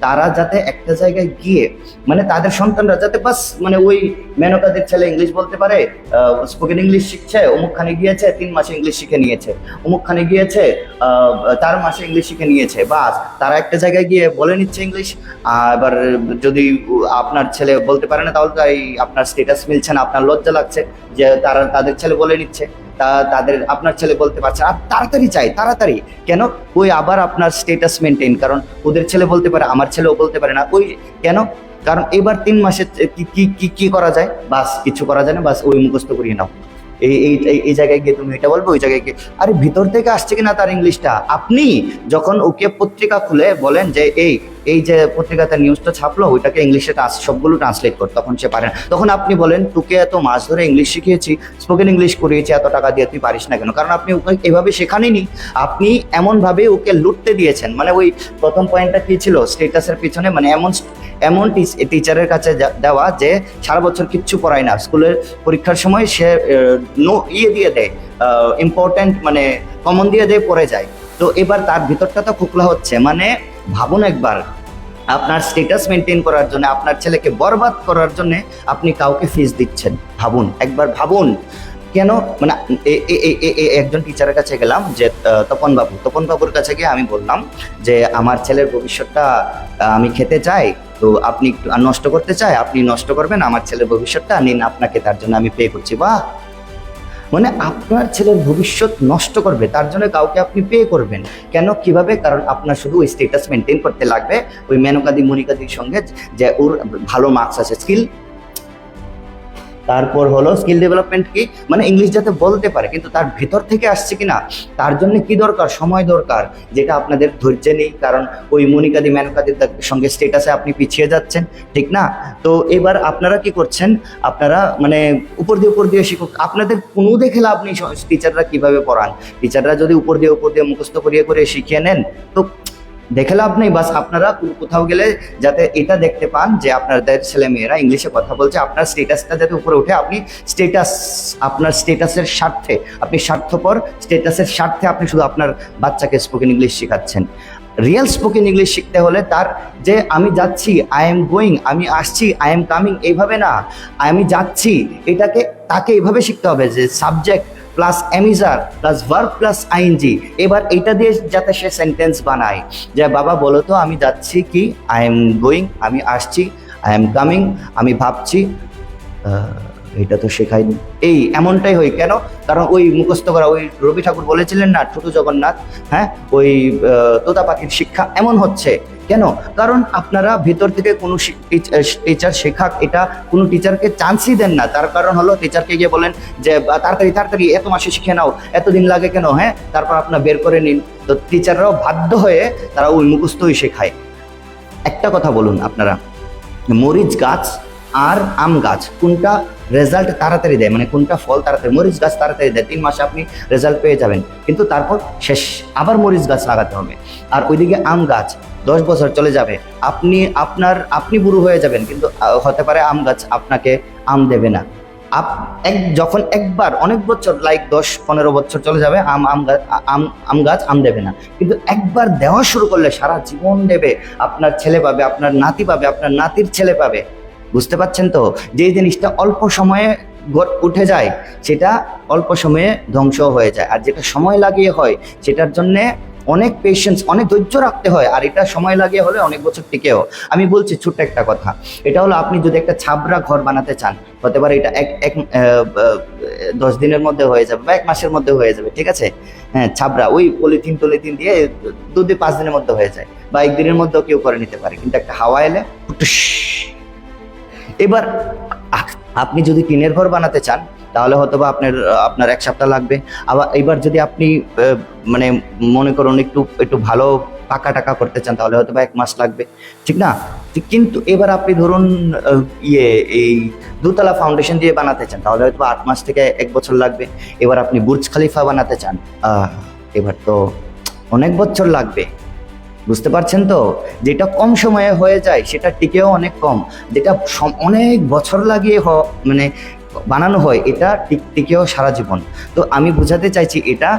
তারা যাতে একটা জায়গায় গিয়ে মানে তাদের সন্তানরা যাতে বাস মানে ওই মেনকাদের ছেলে ইংলিশ বলতে পারে, স্পোকেন ইংলিশ শিখছে, অমুকখানে গিয়েছে 3 মাসে ইংলিশ শিখে নিয়েছে, অমুকখানে গিয়েছে 4 মাসে ইংলিশ শিখে নিয়েছে, বাস তারা একটা জায়গায় গিয়ে বলে নিচ্ছে ইংলিশ। এবার যদি আপনার ছেলে বলতে পারে না, তাহলে তাই আপনার স্টেটাস মিলছে না, আপনার লজ্জা লাগছে যে তাদের ছেলে বলে নিচ্ছে, আপনার ছেলে বলতে পারছে, আর তাড়াতাড়ি কেন? ওই আবার আপনার স্টেটাস মেনটেন, কারণ ওদের ছেলে বলতে পারে, আমার ছেলেও বলতে পারে না, ওই কেন? কারণ এবার 3 মাসে কি করা যায়? বাস কিছু করা যায় না, বাস ওই মুখস্থ করিয়ে নাও, এই জায়গায় গিয়ে তুমি এটা বলবো, ওই জায়গায় গিয়ে। আরে ভিতর থেকে আসছে কিনা তার ইংলিশটা? আপনি যখন ওকে পত্রিকা খুলে বলেন যে এই যে পত্রিকাতে নিউজটা ছাপলো, ওইটাকে ইংলিশে সবগুলো ট্রান্সলেট কর, তখন সে পারে না। তখন আপনি বলেন, তোকে এত মাস ধরে ইংলিশ শিখিয়েছি, স্পোকেন ইংলিশ করিয়েছি, এত টাকা দিয়ে, তুই পারিস না কেন? কারণ আপনি ওকে এভাবে শেখাননি, আপনি এমনভাবে ওকে লুটতে দিয়েছেন। মানে ওই প্রথম পয়েন্টটা কি ছিল? স্টেটাসের পিছনে, মানে এমন টিচারের কাছে দেওয়া যে সারা বছর কিচ্ছু পড়ায় না, স্কুলের পরীক্ষার সময় সে দিয়ে দেয়, ইম্পর্টেন্ট মানে কমন দিয়ে পড়ে যায়। তো এবার তার ভিতরটা তো খোকলা হচ্ছে। মানে ভাবুন একবার, আপনার স্টেটাস মেনটেন করার জন্য, আপনার ছেলেকে বরবাদ করার জন্য আপনি কাউকে ফিস দিচ্ছেন। একবার ভাবুন কেন? মানে একজন টিচারের কাছে গেলাম, যে তপন বাবুর কাছে গিয়ে আমি বললাম যে আমার ছেলের ভবিষ্যৎটা আমি খেতে চাই, তো আপনি নষ্ট করতে চাই, আপনি নষ্ট করবেন আমার ছেলের ভবিষ্যৎটা, নিন, আপনাকে তার জন্য আমি পে করছি। বাহ! মানে আপনার ছেলের ভবিষ্যৎ নষ্ট করবে তার জন্য কাউকে আপনি পে করবেন কেন? কিভাবে? কারণ আপনার শুধু ওই স্টেটাস মেনটেন করতে লাগবে ওই মেনকাদি মনিকাদির সঙ্গে, যে ওর ভালো মার্কস আছে, স্কিল। তারপর হলো স্কিল ডেভেলপমেন্ট কি, মানে ইংলিশ যাতে বলতে পারে, কিন্তু তার ভেতর থেকে আসছে কিনা, তার জন্য কি দরকার? সময় দরকার, যেটা আপনাদের ধৈর্য নেই, কারণ ওই মনিকাদি মেনকাদির সঙ্গে স্টেটাসে আপনি পিছিয়ে যাচ্ছেন, ঠিক না? তো এবার আপনারা কি করছেন? আপনারা মানে উপর দিয়ে শিখুক, আপনাদের কোনো দেখে লাভ নেই টিচাররা কিভাবে পড়ান। টিচাররা যদি উপর দিয়ে মুখস্থ করে শিখিয়ে নেন, তো দেখে লাভ নেই, বাস আপনারা কোথাও গেলে যাতে এটা দেখতে পান যে আপনাদের ছেলে মেয়েরা ইংলিশে কথা বলছে, আপনার স্টেটাসটা যাতে উপরে ওঠে। আপনি আপনার স্টেটাসের স্বার্থে, আপনি স্বার্থপর, স্টেটাসের স্বার্থে আপনি শুধু আপনার বাচ্চাকে স্পোকেন ইংলিশ শেখাচ্ছেন। রিয়েল স্পোকেন ইংলিশ শিখতে হলে তার যে আমি যাচ্ছি, আই এম গোয়িং, আমি আসছি, আই এম কামিং, এইভাবে না, আমি যাচ্ছি, এটাকে তাকে এইভাবে শিখতে হবে যে subject plus এমিজার plus verb plus ING. এবার এইটা দিয়ে যাতে সে সেন্টেন্স বানায় যে বাবা বলো তো আমি যাচ্ছি কি, আই এম গোয়িং, আমি আসছি, আই এম কামিং, আমি ভাবছি। এটা তো শেখায়নি, এই এমনটাই হয় কেন? কারণ ওই মুখস্থ করা, ওই রবি ঠাকুর বলেছিলেন না ছোট জগন্নাথ, হ্যাঁ, ওই তোতা পাখির শিক্ষা এমন হচ্ছে কেন? কারণ আপনারা ভেতর থেকে কোনো টিচার শেখাক, এটা কোনো টিচারকে চান্সই দেন না। তার কারণ হলো টিচারকে গিয়ে বলেন যে তাড়াতাড়ি তাড়াতাড়ি এত মাসে শিখে নাও, এতদিন লাগে কেন, হ্যাঁ, তারপর আপনার বের করে নিন। তো টিচাররাও বাধ্য হয়ে তারা ওই মুখস্থই শেখায়। একটা কথা বলুন আপনারা, মরিচ গাছ আর আম গাছ কোনটা রেজাল্ট তাড়াতাড়ি দেয়, মানে কোনটা ফল তাড়াতাড়ি? মরিচ গাছ তাড়াতাড়ি দেয়, 3 মাসে আপনি রেজাল্ট পেয়ে যাবেন, কিন্তু তারপর শেষ, আবার মরিচ গাছ লাগাতে হবে। আর ওইদিকে আম গাছ 10 বছর চলে যাবে, আপনি বুড়ো হয়ে যাবেন, কিন্তু হতে পারে আম গাছ আপনাকে আম দেবে না। যখন একবার অনেক বছর, লাইক 10-15 বছর চলে যাবে, আম গাছ আম দেবে না, কিন্তু একবার দেওয়া শুরু করলে সারা জীবন দেবে। আপনার ছেলে পাবে, আপনার নাতি পাবে, আপনার নাতির ছেলে পাবে। বুঝতে পারছেন তো? যে জিনিসটা অল্প সময়ে উঠে যায় সেটা অল্প সময়ে ধ্বংস হয়ে যায়, আর যেটা সময় লাগিয়ে হয় সেটার জন্যে অনেক পেশেন্স, অনেক ধৈর্য রাখতে হয়, আর এটা সময় লাগিয়ে হলে অনেক বছর টিকেও। আমি বলছি ছোট্ট একটা কথা, এটা হলো আপনি যদি একটা ছাবরা ঘর বানাতে চান, হতে পারে এটা 10 দিনের মধ্যে হয়ে যাবে বা 1 মাসের মধ্যে হয়ে যাবে, ঠিক আছে, হ্যাঁ, ছাবরা ওই পলিথিন দিয়ে 2-5 দিনের মধ্যে হয়ে যায়, বা 1 দিনের মধ্যেও কেউ করে নিতে পারে, কিন্তু একটা হাওয়া এলে টুস। এবার আপনি যদি টিনের ঘর বানাতে চান তাহলে হয়তো বা আপনার 1 সপ্তাহ লাগবে। আবার এবার যদি আপনি মানে মনে করুন একটু ভালো পাকা টাকা করতে চান তাহলে হয়তো বা 1 মাস লাগবে, ঠিক না? কিন্তু এবার আপনি ধরুন এই 2 তলা ফাউন্ডেশন দিয়ে বানাতে চান তাহলে হয়তো 8 মাস থেকে 1 বছর লাগবে। এবার আপনি বুর্জ খলিফা বানাতে চান, এবার তো অনেক বছর লাগবে। বুঝতে পারছেন তো? যেটা কম সময়ে হয়ে যায় সেটা টিকেও অনেক কম, যেটা অনেক বছর লাগিয়ে মানে বানানো হয় এটা টিকেও সারা জীবন। তো আমি বোঝাতে চাইছি এটা,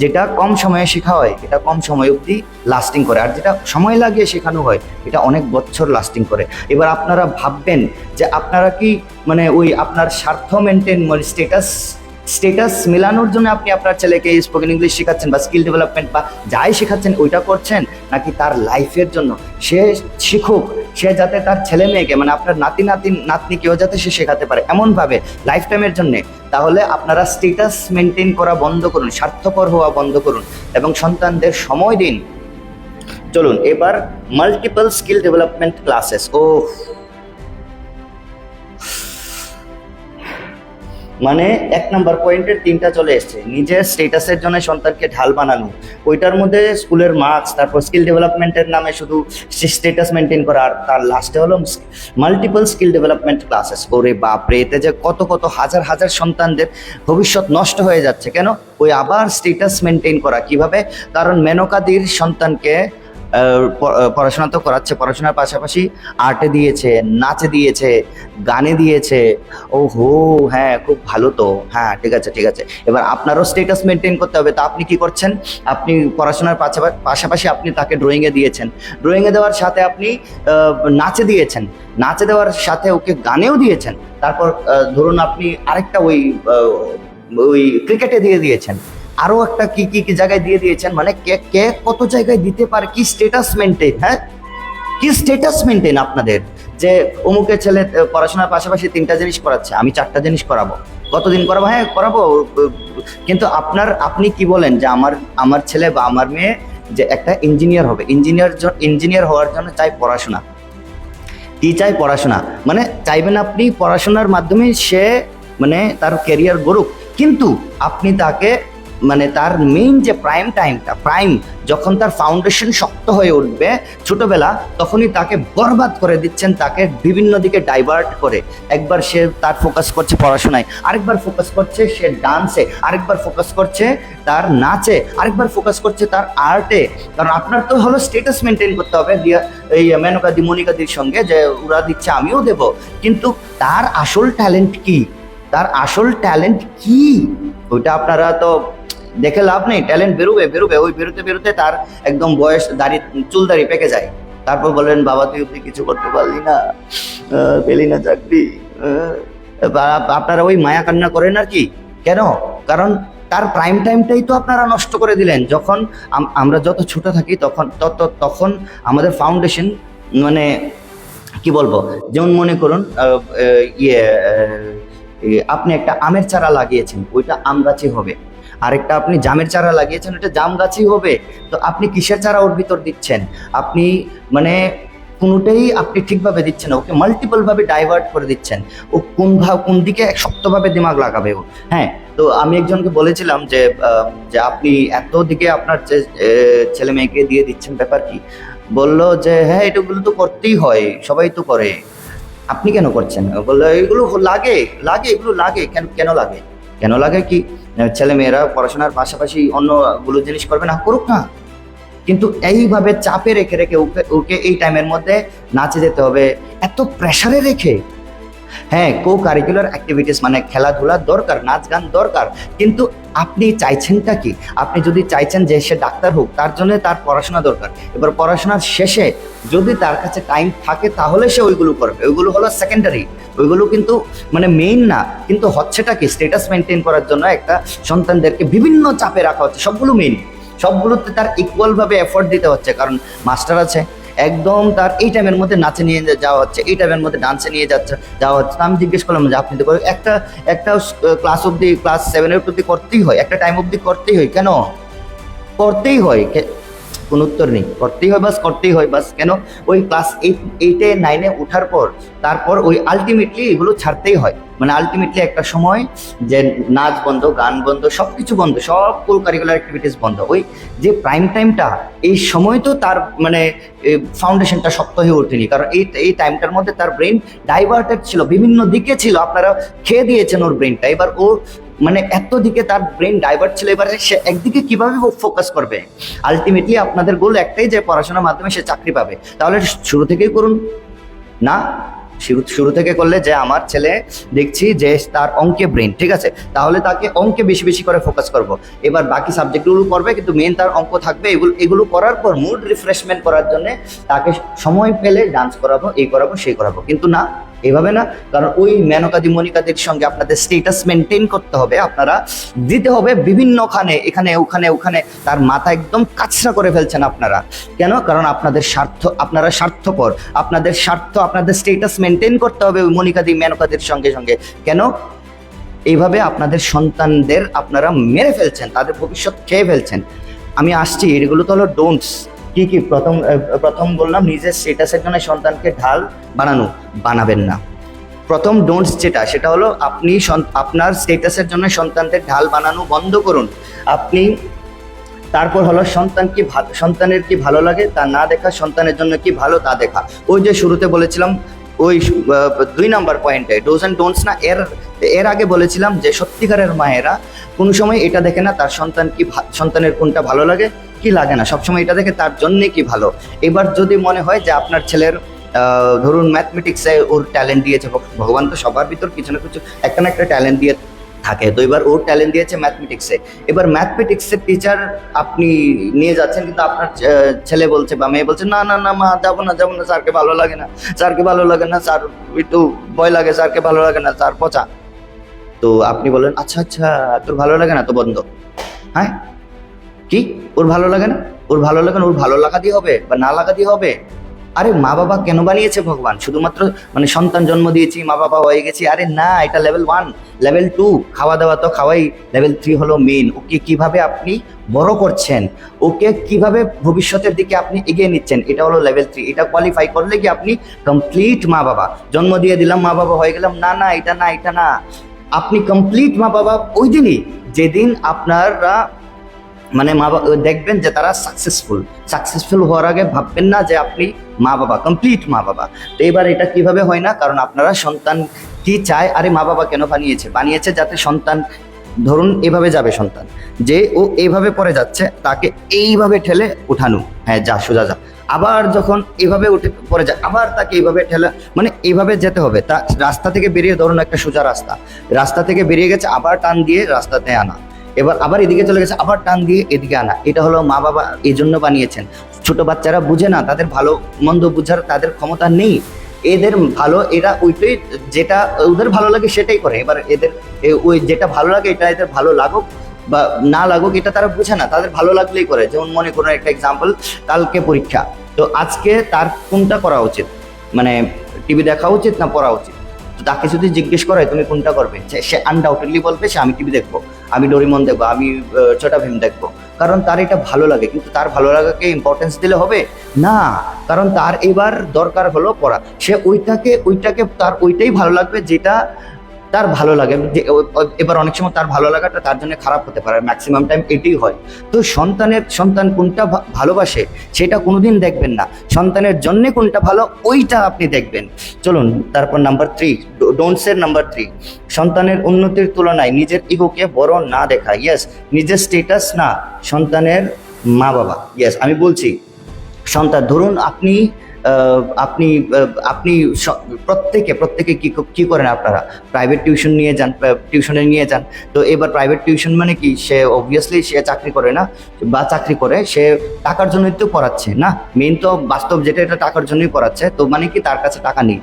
যেটা কম সময়ে শেখা হয় এটা কম সময় অবধি লাস্টিং করে, আর যেটা সময় লাগিয়ে শেখানো হয় এটা অনেক বছর লাস্টিং করে। এবার আপনারা ভাববেন যে আপনারা কি মানে ওই আপনার স্বার্থ মেনটেন, মানে স্টেটাস মেলানোর জন্য আপনি আপনার ছেলেকে স্পোকেন ইংলিশ শেখাচ্ছেন বা স্কিল ডেভেলপমেন্ট বা যাই শেখাচ্ছেন ওইটা করছেন, নাকি তার লাইফের জন্য সে শিখুক, সে যাতে তার ছেলে মেয়েকে, মানে আপনার নাতনিকেও যাতে সে শেখাতে পারে এমনভাবে লাইফ টাইমের জন্যে? তাহলে আপনারা স্টেটাস মেনটেন করা বন্ধ করুন, স্বার্থপর হওয়া বন্ধ করুন এবং সন্তানদের সময় দিন। চলুন এবার মাল্টিপল স্কিল ডেভেলপমেন্ট ক্লাসেস। মানে 1 নম্বর পয়েন্টের 3টা চলে এসছে। নিজের স্টেটাসের জন্য সন্তানকে ঢাল বানানো, ওইটার মধ্যে স্কুলের মার্কস, তারপর স্কিল ডেভেলপমেন্টের নামে শুধু স্টেটাস মেনটেন করা, আর তার লাস্টে হলো মাল্টিপল স্কিল ডেভেলপমেন্ট ক্লাসেস। ওরে বাপরে, এতে যে কত হাজার হাজার সন্তানদের ভবিষ্যৎ নষ্ট হয়ে যাচ্ছে। কেন? ওই আবার স্টেটাস মেনটেন করা কিভাবে? কারণ মেনকাদির সন্তানকে পড়াশোনা তো করাচ্ছে, পড়াশোনার পাশাপাশি আর্টে দিয়েছে, নাচে দিয়েছে, গানে দিয়েছে। ও হো, হ্যাঁ, খুব ভালো তো, হ্যাঁ, ঠিক আছে। এবার আপনারও স্টেটাস মেনটেন করতে হবে। তো আপনি কি করছেন? আপনি পড়াশোনার পাশাপাশি আপনি তাকে ড্রয়িংয়ে দিয়েছেন, ড্রয়িংয়ে দেওয়ার সাথে আপনি নাচে দিয়েছেন, নাচে দেওয়ার সাথে ওকে গানেও দিয়েছেন। তারপর ধরুন আপনি আরেকটা ওই ক্রিকেটে দিয়েছেন, আরো একটা কি জায়গায় দিয়েছেন, মানে কে কত জায়গায় দিতে পারে। কি স্টেটাস মেনটেন, হ্যাঁ, কি স্টেটাস মেনটেন আপনাদের, যে অমুকের ছেলে পড়াশোনার পাশাপাশি 3টা জিনিস করাচ্ছে, আমি 4টা জিনিস করাবো। কতদিন করাবো? হ্যাঁ, করাবো। কিন্তু আপনি কি বলেন যে আমার ছেলে বা আমার মেয়ে যে একটা ইঞ্জিনিয়ার হবে, ইঞ্জিনিয়ার হওয়ার জন্য চাই পড়াশোনা। কি চাই? পড়াশোনা। মানে চাইবেন আপনি পড়াশোনার মাধ্যমে সে মানে তার ক্যারিয়ার গড়ুক, কিন্তু আপনি তাকে মানে তার মেইন যে প্রাইম টাইমটা, যখন তার ফাউন্ডেশন শক্ত হয়ে উঠবে ছোটবেলা, তখনই তাকে বরবাদ করে দিচ্ছেন, তাকে বিভিন্ন দিকে ডাইভার্ট করে। একবার সে তার ফোকাস করছে পড়াশোনায়, আরেকবার ফোকাস করছে সে ডান্সে, আরেকবার ফোকাস করছে তার নাচে, আরেকবার ফোকাস করছে তার আর্টে। কারণ আপনার তো হলো স্টেটাস মেনটেন করতে হবে এই মেনকাদি মনিকাদির সঙ্গে, যে ওরা দিচ্ছে আমিও দেব, কিন্তু তার আসল ট্যালেন্ট কি? তার আসল ট্যালেন্ট কি ওইটা আপনারা তো দেখে লাভ নেই। ট্যালেন্ট বেরোবে, ওই বেরোতে তার একদম বয়স, চুল দাড়ি পেকে যায়। তারপর বলেন বাবা তুই কিছু করতে পারলি না, পেলি না চাকরি। আপনারা ওই মায়া কান্না করেন আর কি। কেন? কারণ তার প্রাইম টাইমটাই তো আপনারা নষ্ট করে দিলেন। যখন আমরা যত ছোট থাকি তখন আমাদের ফাউন্ডেশন, মানে কি বলবো, যেমন মনে করুন আপনি একটা আমের চারা লাগিয়েছেন, ওইটা আম গাছই হবে। আরেকটা আপনি জামের চারা লাগিয়েছেন, ওটা জাম গাছই হবে। তো আপনি কিসের চারা ওর ভিতর দিচ্ছেন? আপনি মানে কোনোটাই আপনি ঠিকভাবে দিচ্ছেন না, ওকে মাল্টিপল ভাবে ডাইভার্ট করে দিচ্ছেন। ও কোন দিকে শক্তভাবে দিমাগ লাগাবে ও। হ্যাঁ, তো আমি একজনকে বলেছিলাম যে আপনি এত দিকে আপনার ছেলে মেয়েকে দিয়ে দিচ্ছেন, ব্যাপার কি? বললো যে হ্যাঁ এটাগুলো তো করতেই হয়, সবাই তো করে, আপনি কেন করছেন? বললো এগুলো এগুলো লাগে। কেন লাগে কি? ছেলে মেয়েরা পড়াশোনার পাশাপাশি অন্যগুলো জিনিস করবে না, করুক না, কিন্তু এইভাবে চাপে রেখে ওকে এই টাইমের মধ্যে নাচে যেতে হবে, এত প্রেসারে রেখে। হ্যাঁ, কো কারিকুলার অ্যাক্টিভিটিস মানে খেলাধুলা দরকার, নাচ গান দরকার, কিন্তু আপনি চাইছেনটা কি? আপনি যদি চাইছেন যে সে ডাক্তার হোক, তার জন্য তার পড়াশোনা দরকার। এবার পড়াশোনার শেষে যদি তার কাছে টাইম থাকে তাহলে সে ওইগুলো করবে, ওইগুলো হলো সেকেন্ডারি, ওইগুলো কিন্তু মানে মেইন না। কিন্তু হচ্ছেটা কি? স্ট্যাটাস মেনটেন করার জন্য একটা সন্তানদেরকে বিভিন্ন চাপে রাখা হচ্ছে। সবগুলো মেইন, সবগুলোতে তার ইকুয়াল ভাবে এফোর্ট দিতে হচ্ছে। কারণ মাস্টার আছে, একদম তার এই টাইমের মধ্যে নাচে নিয়ে যাওয়া হচ্ছে, এই টাইমের মধ্যে ডান্সে নিয়ে যাওয়া হচ্ছে। আমি জিজ্ঞেস করলাম যে আপনি তো একটা ক্লাস অব্দি, ক্লাস 7 অব্দি করতেই হয়, একটা টাইম অব্দি করতেই হয়, কেন করতেই হয়? কোনো উত্তর নেই। করতেই হয় বাস। কেন? ওই ক্লাস 8-এ 9-এ ওঠার পর তারপর ওই আলটিমেটলি এগুলো ছাড়তেই হয়। মানে আলটিমেটলি একটা সময় যে নাচ বন্ধ, গান বন্ধ, সব কিছু বন্ধ, সব কো কারিকুলার অ্যাক্টিভিটিস বন্ধ। ওই যে প্রাইম টাইমটা, এই সময় তো তার মানে ফাউন্ডেশনটা শক্ত হয়ে ওঠেনি। কারণ এই টাইমটার মধ্যে তার ব্রেন ডাইভার্টেড ছিল, বিভিন্ন দিকে ছিল, আপনারা খেয়ে দিয়েছেন ওর ব্রেনটা। এবার ও মানে এত দিকে তার ব্রেন ডাইভার্ট ছিল, এবারে সে একদিকে কিভাবে ফোকাস করবে? আলটিমেটলি আপনাদের গোল একটাই, যে পড়াশোনার মাধ্যমে সে চাকরি পাবে। তাহলে শুরু থেকেই করুন না। শুরু থেকে করলে, যে আমার ছেলে দেখছি যে তার অঙ্কে ব্রেন ঠিক আছে, তাহলে তাকে অঙ্কে বেশি বেশি করে ফোকাস করব। এবার বাকি সাবজেক্টগুলো করবে, কিন্তু মেন তার অঙ্ক থাকবে। এগুলো করার পর মুড রিফ্রেশমেন্ট করার জন্য তাকে সময় পেলে ডান্স করাবো, এই করাবো, সেই করাবো, কিন্তু না, এভাবে না। কারণ ওই মেনকাদি মনিকাদের সঙ্গে আপনাদের স্টেটাস মেনটেন করতে হবে, আপনারা দিতে হবে বিভিন্নখানে, এখানে ওখানে। তার মাথা একদম কাছরা করে ফেলছেন আপনারা। কেন? কারণ আপনাদের স্বার্থ, আপনারা স্বার্থপর, আপনাদের স্বার্থ, আপনাদের স্টেটাস মেনটেন করতে হবে ওই মনিকাদি মেনকাদের সঙ্গে। কেন? এইভাবে আপনাদের সন্তানদের আপনারা মেরে ফেলছেন, তাদের ভবিষ্যৎ খেয়ে ফেলছেন। আমি আসছি, এগুলো তো হলো ডোন্টস। কি প্রথম বললাম, নিজের স্টেটাসের জন্য সন্তানকে ঢাল বানাবেন না। প্রথম ডোন্টস সেটা হলো আপনি আপনার স্টেটাসের জন্য সন্তানদের ঢাল বানানো বন্ধ করুন। আপনি তারপর হলো সন্তানের কি ভালো লাগে তা না দেখা, সন্তানের জন্য কি ভালো তা দেখা। ওই যে শুরুতে বলেছিলাম, ওই 2 নাম্বার পয়েন্টে ডোজ অ্যান্ড ডোন্টস না, এর আগে বলেছিলাম যে সত্যিকারের মায়েরা কোনো সময় এটা দেখে না তার সন্তানের কোনটা ভালো লাগে কি লাগে না, সবসময় এটা দেখে তার জন্যে কি ভালো। এবার যদি মনে হয় যে আপনার ছেলের ধরুন ম্যাথমেটিক্সে ওর ট্যালেন্ট দিয়েছে, ভগবান তো সবার ভিতর কিছু না কিছু একটা না একটা ট্যালেন্ট দিয়ে থাকে, তো এবার ওর ট্যালেন্ট দিয়েছে ম্যাথমেটিক্সে। এবার ম্যাথমেটিক্সের টিচার আপনি নিয়ে যাচ্ছেন, কিন্তু আপনার ছেলে বলছে বা মেয়ে বলছে না মা যাবো না, স্যারকে ভালো লাগে না, স্যার একটু ভয় লাগে, স্যারকে ভালো লাগে না, স্যার পচা। তো আপনি বলেন আচ্ছা তোর ভালো লাগে না তো বন্ধ। হ্যাঁ, কি ওর ভালো লাগে না? ওর ভালো লাগা দিয়ে হবে বা না লাগা দিয়ে হবে? আরে মা বাবা কেন বানিয়েছে ভগবান? শুধুমাত্র মানে সন্তান জন্ম দিয়েছি, মা বাবা হয়ে গেছি? আরে না, এটা লেভেল 1, লেভেল 2 খাওয়া দাওয়া তো খাওয়াই, লেভেল 3 হলো মেন। ওকে কিভাবে আপনি বড় করছেন, ওকে কিভাবে ভবিষ্যতের দিকে আপনি এগিয়ে নিচ্ছেন, এটা হলো লেভেল 3। এটা কোয়ালিফাই করলে কি আপনি কমপ্লিট মা বাবা। জন্ম দিয়ে দিলাম, মা বাবা হয়ে গেলাম, না এটা না। আপনি কমপ্লিট মা বাবা ওই দিনই যেদিন আপনারা মানে দেখবেন যে তারা সাকসেসফুল হওয়ার আগে ভাববেন না যে আপনি মা বাবা, কমপ্লিট মা বাবা। তো এবার এটা কিভাবে হয় না, কারণ আপনারা সন্তান কি চায়, আরে মা বাবা কেন বানিয়েছে যাতে সন্তান, ধরুন এভাবে যাবে সন্তান, যে ও এইভাবে পড়ে যাচ্ছে, তাকে এইভাবে ঠেলে উঠানো, হ্যাঁ যা সোজা যা। আবার যখন এভাবে উঠে পড়ে যায়, আবার তাকে এইভাবে ঠেলা, মানে এইভাবে যেতে হবে। তা রাস্তা থেকে বেরিয়ে, ধরুন একটা সোজা রাস্তা থেকে বেরিয়ে গেছে, আবার টান দিয়ে রাস্তাতে আনা, এবার আবার এদিকে চলে গেছে, আবার টান দিয়ে এদিকে আনা। এটা হলো মা বাবা এই জন্য বানিয়েছেন। ছোট বাচ্চারা বুঝে না, তাদের ভালো মন্দ বুঝার তাদের ক্ষমতা নেই। এদের ভালো, এরা ওইটাই, যেটা ওদের ভালো লাগে সেটাই করে। এবার এদের ওই যেটা ভালো লাগে, এটা এদের ভালো লাগুক বা না লাগুক, এটা তারা বুঝে না, তাদের ভালো লাগলেই করে। যেমন মনে করুন একটা এক্সাম্পল, কালকে পরীক্ষা, তো আজকে তার কোনটা করা উচিত, মানে টিভি দেখা উচিত না পড়া উচিত? তো তাকে যদি জিজ্ঞেস করে তুমি কোনটা করবে, সে আনডাউটেডলি বলবে সে আমি টিভি দেখবো, আমি ডোরিমন দেখবো, আমি ছোটা ভীম দেখবো। কারণ তার এটা ভালো লাগে। কিন্তু তার ভালো লাগাকে ইম্পর্টেন্স দিলে হবে না, কারণ তার এবার দরকার হলো পড়া। সে ওইটাকে তার ওইটাই ভালো লাগবে যেটা তার ভালো লাগে। যে এবার অনেক সময় তার ভালো লাগাটা তার জন্য খারাপ হতে পারে, ম্যাক্সিমাম টাইম এটাই হয়। তো সন্তান কোনটা ভালোবাসে সেটা কোনোদিন দেখবেন না, সন্তানের জন্য কোনটা ভালো ওইটা আপনি দেখবেন। চলুন তারপর নাম্বার 3, ডোন্টসের নাম্বার 3, সন্তানের উন্নতির তুলনায় নিজের ইগোকে বড় না দেখা। ইয়েস, নিজের স্টেটাস না, সন্তানের মা বাবা। ইয়েস, আমি বলছি সন্তান, ধরুন আপনি আপনি আপনি প্রত্যেকে কি করেন, আপনারা প্রাইভেট টিউশনে নিয়ে যান। তো এবার প্রাইভেট টিউশন মানে কি, সে অবভিয়াসলি সে চাকরি করে না, বা চাকরি করে সে টাকার জন্যই তো পড়াচ্ছে না, মেইন তো বাস্তব যেটা, এটা টাকার জন্যই পড়াচ্ছে। তো মানে কি তার কাছে টাকা নেই,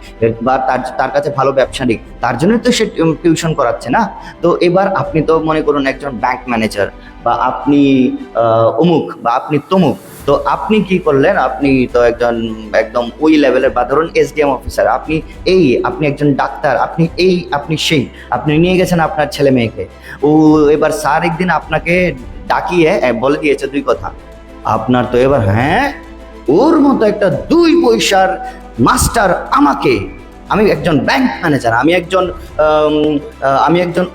বা তার কাছে ভালো ব্যবসা নেই, তার জন্যই তো সে টিউশন করাচ্ছে না। তো এবার আপনি তো মনে করুন একজন ব্যাংক ম্যানেজার, বা আপনি অমুক, বা আপনি তমুক। তো আপনি কি করলেন, আপনি তো একদম ওই লেভেলের, বা ধরুন এসডিএম অফিসার, আপনি একজন ডাক্তার, আপনি আপনি নিয়ে গেছেন আপনার ছেলে মেয়েকে। এবার স্যার একদিন আপনাকে ডাকিয়ে বলে দিয়েছে 2 কথা, আপনার তো এবার, হ্যাঁ ওর মতো একটা 2 পয়সার মাস্টার আমাকে, আমি একজন ব্যাংক ম্যানেজার, আমি একজন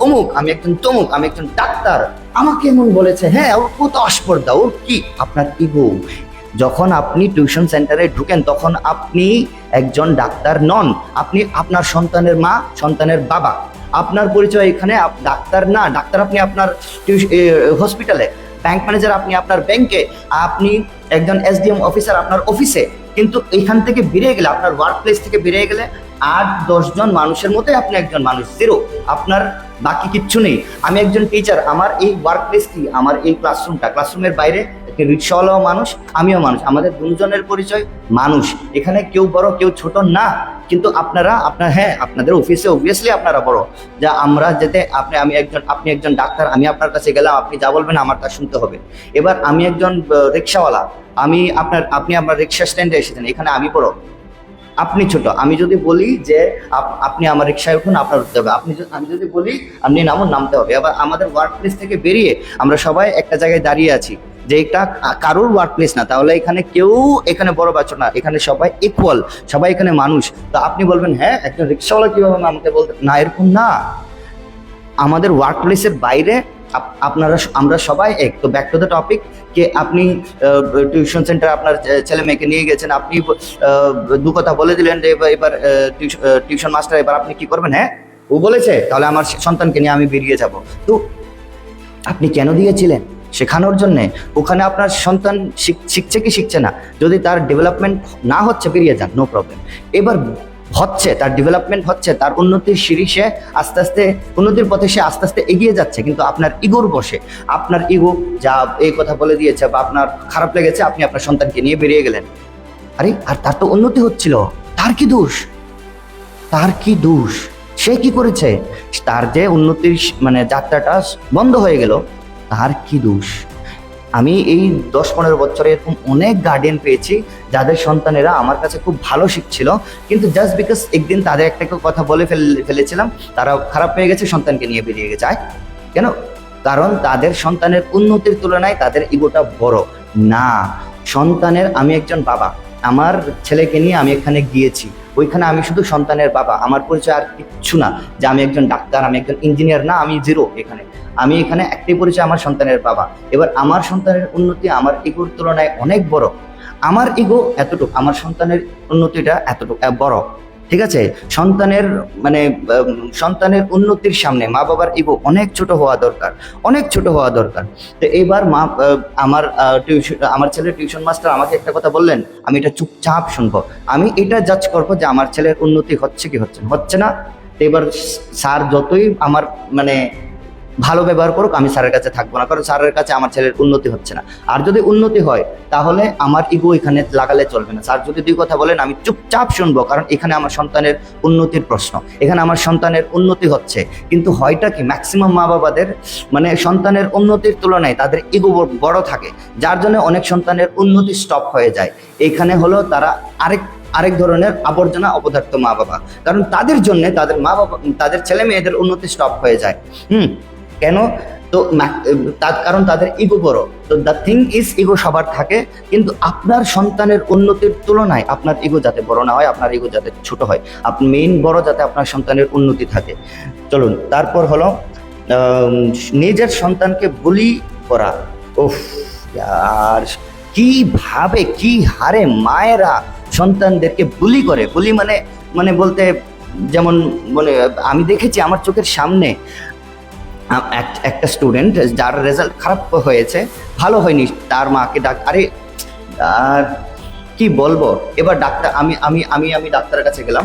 অমুক, আমি একজন তমুক, আমি একজন ডাক্তার, আমাকে এমন বলেছে, হ্যাঁ ওর কত আস্পর্ধা, ওর কি, আপনার ইগো। যখন আপনি টিউশন সেন্টারে ঢুকেন তখন আপনি একজন ডাক্তার নন, আপনি আপনার সন্তানের মা, সন্তানের বাবা। আপনার পরিচয় এখানে ডাক্তার না, ডাক্তার আপনি আপনার হসপিটালে, ব্যাংক ম্যানেজার আপনি আপনার ব্যাংকে, আপনি একজন এসডিএম অফিসার আপনার অফিসে। কিন্তু এখান থেকে বেরিয়ে গেলে, আপনার ওয়ার্ক প্লেস থেকে বেরিয়ে গেলে 8-10 জন মানুষের মধ্যে আপনি একজন মানুষ, জিরো, আপনার বাকি কিচ্ছু নেই। আমি একজন টিচার, আমার এই ওয়ার্ক প্লেস কি, আমার এই ক্লাসরুমের বাইরে রিক্সাওয়ালাও মানুষ, আমিও মানুষ, আমাদের দুজনের পরিচয় মানুষ। এখানে কেউ বড় কেউ ছোট না। কিন্তু হ্যাঁ আপনাদের অফিসে অবভিয়াসলি আপনারা বড়, যা আমরা যেতে আপনি একজন ডাক্তার, আমি আপনার কাছে গেলাম, আপনি যা বলবেন আমার তা শুনতে হবে। এবার আমি একজন রিক্সাওয়ালা, আপনি আপনার রিক্সা স্ট্যান্ডে এসেছেন, এখানে আমি বড়, আপনি ছোট। আমি যদি বলি যে আপনি আমার রিক্সায় উঠুন, আপনার উঠতে হবে। আমি যদি বলি আপনি নামুন, নামতে হবে। আবার আমাদের ওয়ার্ক প্লেস থেকে বেরিয়ে আমরা সবাই একটা জায়গায় দাঁড়িয়ে আছি, যে এটা কারোর ওয়ার্ক প্লেস না, তাহলে এখানে বড় বাচ্চা না, এখানে সবাই ইকুয়াল, সবাই এখানে মানুষ। তো আপনি বলবেন হ্যাঁ একজন রিক্সাওয়ালা কিভাবে আমাকে বলতে, না এরকম না। আমাদের ওয়ার্ক প্লেসের বাইরে আমরা সবাই এক। তো ব্যাক টু দ্য টপিক, কে আপনি টিউশন সেন্টার আপনার ছেলে মেয়েকে নিয়ে গেছেন, আপনি 2 কথা বলে দিলেন যে এবার টিউশন মাস্টার, এবার আপনি কি করবেন, হ্যাঁ ও বলেছে তাহলে আমার সন্তানকে নিয়ে আমি বেরিয়ে যাব। তো আপনি কেন দিয়েছিলেন, শেখানোর জন্যে। ওখানে আপনার সন্তান শিখছে কি শিখছে না, যদি তার ডেভেলপমেন্ট না হচ্ছে বেরিয়ে যান, নো প্রবলেম। এবার হচ্ছে, তার ডেভেলপমেন্ট হচ্ছে, তার উন্নতির সিঁড়ি সে আস্তে আস্তে, উন্নতির পথে সে আস্তে আস্তে এগিয়ে যাচ্ছে। কিন্তু আপনার ইগোর বসে, আপনার ইগো যা এই কথা বলে দিয়েছে, বা আপনার খারাপ লেগেছে, আপনি আপনার সন্তানকে নিয়ে বেরিয়ে গেলেন। আরে আর তার তো উন্নতি হচ্ছিল, তার কি দোষ, সে কি করেছে, তার যে উন্নতির মানে যাত্রাটা বন্ধ হয়ে গেল, তার কি দোষ? আমি এই 10-15 বছরে এরকম অনেক গার্ডিয়ান পেয়েছি যাদের সন্তানেরা আমার কাছে খুব ভালো শিখছিল, কিন্তু জাস্ট বিকজ একদিন তাদের একটা কথা বলে ফেলেছিলাম, তারা খারাপ হয়ে গেছে, সন্তানকে নিয়ে বেরিয়ে গেছে। কেন? কারণ তাদের সন্তানের উন্নতির তুলনায় তাদের ইগোটা বড় না। সন্তানের, আমি একজন বাবা, আমার ছেলেকে নিয়ে আমি এখানে গিয়েছি, ওইখানে আমি শুধু সন্তানের বাবা, আমার পরিচয় আর কিচ্ছু না, যে আমি একজন ডাক্তার, আমি একজন ইঞ্জিনিয়ার, না, আমি জিরো এখানে। আমি এখানে একটাই পরিচয়, আমার সন্তানের বাবা। এবার আমার সন্তানের উন্নতি আমার ইগোর তুলনায় অনেক বড়। আমার ইগো এতটুকু, আমার সন্তানের উন্নতিটা এতটুকু বড়, ঠিক আছে? সন্তানের মানে সন্তানের উন্নতির সামনে মা বাবার ইগো অনেক ছোট হওয়া দরকার, অনেক ছোট হওয়া দরকার। তো এইবার আমার ছেলের টিউশন মাস্টার আমাকে একটা কথা বললেন, আমি এটা চুপচাপ শুনবো, আমি এটা জাজ করবো যে আমার ছেলের উন্নতি হচ্ছে কি হচ্ছে না। তো এবার স্যার যতই আমার মানে ভালো ব্যবহার করুক, আমি স্যারের কাছে থাকবো না, কারণ স্যারের কাছে আমার ছেলের উন্নতি হচ্ছে না। আর যদি উন্নতি হয় তাহলে আমার ইগো এখানে লাগালে চলবে না। স্যার যদি দুই কথা বলেন আমি চুপচাপ শুনবো, কারণ এখানে আমার সন্তানের উন্নতির প্রশ্ন, এখানে আমার সন্তানের উন্নতি হচ্ছে। কিন্তু হয়টা কি, ম্যাক্সিমাম মা বাবাদের মানে সন্তানের উন্নতির তুলনায় তাদের ইগো বড় থাকে, যার জন্য অনেক সন্তানের উন্নতি স্টপ হয়ে যায়। এখানে হলো তারা আরেক ধরনের আবর্জনা অপদার্থ মা বাবা, কারণ তাদের জন্য তাদের মা বাবা, তাদের ছেলে মেয়েদের উন্নতি স্টপ হয়ে যায়। কেন? তো তার কারণ তাদের ইগো বড়। তো দ্য থিং ইজ, ইগো সবার থাকে, কিন্তু আপনার সন্তানের উন্নতির তুলনায় আপনার ইগো যাতে বড় না হয়, আপনার ইগো যাতে ছোট হয়, আপনি মেইন বড় যাতে আপনার সন্তানের উন্নতি থাকে। চলুন, তারপর হলো নিজের সন্তানকে বুলি করা। উফ আর কিভাবে কি হারে মায়েরা সন্তানদেরকে বুলি করে। বুলি মানে বলতে যেমন মানে আমি দেখেছি আমার চোখের সামনে একটা স্টুডেন্ট যার রেজাল্ট খারাপ হয়েছে, ভালো হয়নি, তার মাকে আরে আর কি বলবো। এবার ডাক্তার আমি আমি আমি আমি ডাক্তারের কাছে গেলাম,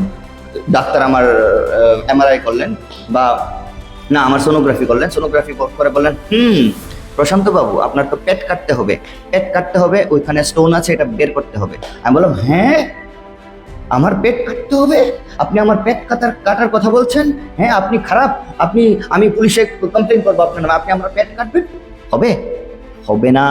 ডাক্তার আমার এমআরআই করলেন, বা না আমার সোনোগ্রাফি করলেন, সোনোগ্রাফি করে বললেন প্রশান্ত বাবু আপনার তো পেট কাটতে হবে, পেট কাটতে হবে, ওইখানে স্টোন আছে, এটা বের করতে হবে। আমি বললাম হ্যাঁ আমার পেট কাটতে হবে, আপনি আমার পেট কাটার কথা বলছেন? হ্যাঁ আপনি খারাপ, আমি পুলিশে কমপ্লেন করবো আপনার নামে, আপনি আমার পেট কাটবেন? হবে না।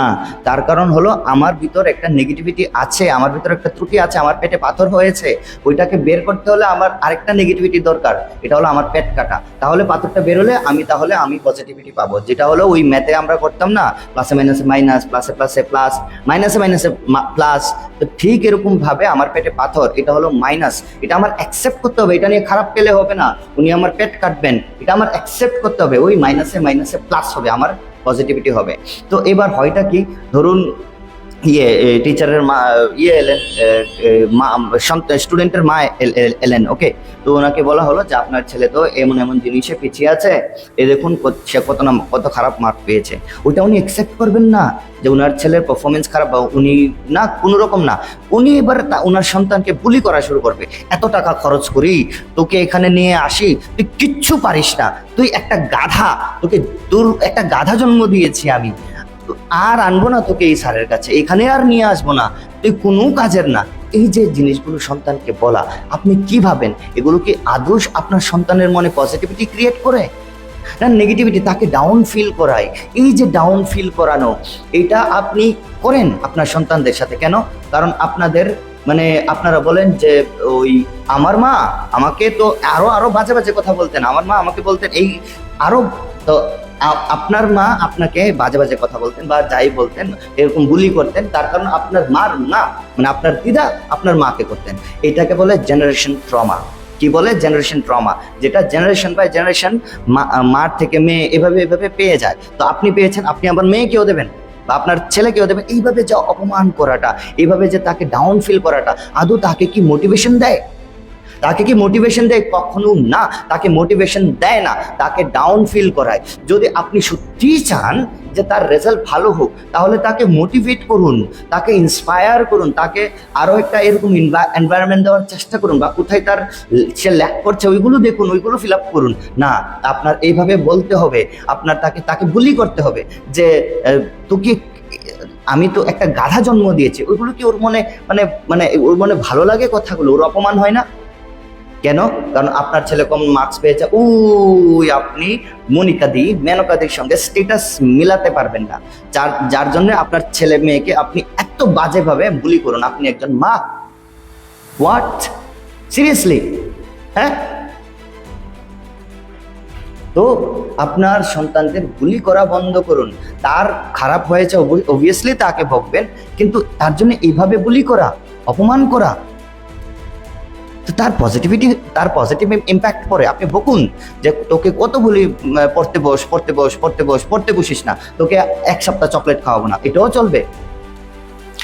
তার কারণ হলো আমার ভিতর একটা নেগেটিভিটি আছে, আমার ভিতর একটা ত্রুটি আছে, আমার পেটে পাথর হয়েছে, ওইটাকে বের করতে হলে আমার আরেকটা নেগেটিভিটি দরকার, এটা হলো আমার পেট কাটা। তাহলে পাথরটা বের হলে আমি পজিটিভিটি পাবো, যেটা হলো ওই ম্যাথে আমরা করতাম না, প্লাসে মাইনাসে মাইনাস, প্লাসে প্লাসে প্লাস, মাইনাসে মাইনাসে প্লাস। তো ঠিক এরকম ভাবে আমার পেটে পাথর, এটা হলো মাইনাস, এটা আমার অ্যাকসেপ্ট করতে হবে, এটা নিয়ে খারাপ পেলে হবে না, উনি আমার পেট কাটবেন, এটা আমার অ্যাকসেপ্ট করতে হবে, ওই মাইনাসে মাইনাসে প্লাস হবে, আমার পজিটিভিটি হবে। তো এবার হয়টা কি, ধরুন টিচারের মা এলেন, স্টুডেন্টের মা এলেন, ওকে, তো ওনাকে বলা হলো যে আপনার ছেলে তো এমন এমন জিনিসে পিছিয়ে আছে, এ দেখুন সে কত খারাপ মার্ক পেয়েছে। ওটা উনি অ্যাকসেপ্ট করবেন না যে ওনার ছেলের পারফরমেন্স খারাপ, বা উনি না কোনো রকম না, উনি এবার ওনার সন্তানকে বুলি করা শুরু করবে। এত টাকা খরচ করি তোকে এখানে নিয়ে আসি, তুই কিচ্ছু পারিস না, তুই একটা গাধা, তোর একটা গাধা জন্ম দিয়েছি আমি, আর আনবো না তোকে এই স্যারের কাছে, এখানে আর নিয়ে আসবো না, তুই কোনো কাজের না। এই যে জিনিসগুলো সন্তানকে বলা, আপনি কি ভাবেন এগুলো কি আদৌ আপনার সন্তানের মনে পজিটিভিটি ক্রিয়েট করে না নেগেটিভিটি, তাকে ডাউন ফিল করায়? এই যে ডাউন ফিল করানো, এটা আপনি করেন আপনার সন্তানদের সাথে। কেন? কারণ আপনারা বলেন যে ওই আমার মা আমাকে তো আরো বাজে বাজে কথা বলতেন, আমার মা আমাকে বলতেন এই আরো, তো আপনার মা আপনাকে বাজে বাজে কথা বলতেন বা যাই বলতেন, এরকম বুলি করতেন, তার কারণ আপনার মার না, মানে আপনার দিদা আপনার মাকে করতেন। এটাকে বলে জেনারেশন ট্রমা। কি বলে? জেনারেশন ট্রমা, যেটা জেনারেশন বাই জেনারেশন মার থেকে মেয়ে এভাবে পেয়ে যায়। তো আপনি পেয়েছেন, আপনি আবার মেয়েকেও দেবেন বা আপনার ছেলেকেও দেবেন। এইভাবে যে অপমান করাটা, এইভাবে যে তাকে ডাউন ফিল করাটা, আদৌ তাকে কি মোটিভেশন দেয়? কখনো না, তাকে মোটিভেশন দেয় না, তাকে ডাউন ফিল করায়। যদি আপনি সত্যিই চান যে তার রেজাল্ট ভালো হোক, তাহলে তাকে মোটিভেট করুন, তাকে ইন্সপায়ার করুন, তাকে আরও একটা এরকম এনভায়রনমেন্ট দেওয়ার চেষ্টা করুন, বা কোথায় সে ল্যাক করছে ওইগুলো দেখুন, ওইগুলো ফিল আপ করুন। না, আপনার এইভাবে বলতে হবে, আপনার তাকে বুলি করতে হবে যে তোকে আমি তো একটা গাধা জন্ম দিয়েছি। ওইগুলো কি ওর ওর মনে ভালো লাগে? কথাগুলো ওর অপমান হয় না? কেন? কারণ আপনার ছেলে কম মার্কস পেয়েছে, আপনি মেনকাদির সঙ্গে স্ট্যাটাস মিলাতে পারবেন না, যার জন্য আপনার ছেলে মেয়েকে আপনি এত বাজেভাবে বুলি করুন। আপনি একজন মা, হোয়াট? সিরিয়াসলি? হ্যাঁ, তো আপনার সন্তানদের বুলি করা বন্ধ করুন। তার খারাপ হয়েছে অবভিয়াসলি তাকে বকবেন, কিন্তু তার জন্য এইভাবে বুলি করা, অপমান করা, তো তার পজিটিভ ইম্প্যাক্ট পড়ে। আপনি বকুন যে তোকে কত বলি পড়তে বসিস না, তোকে এক সপ্তাহ চকলেট খাওয়াবো না, এটাও চলবে,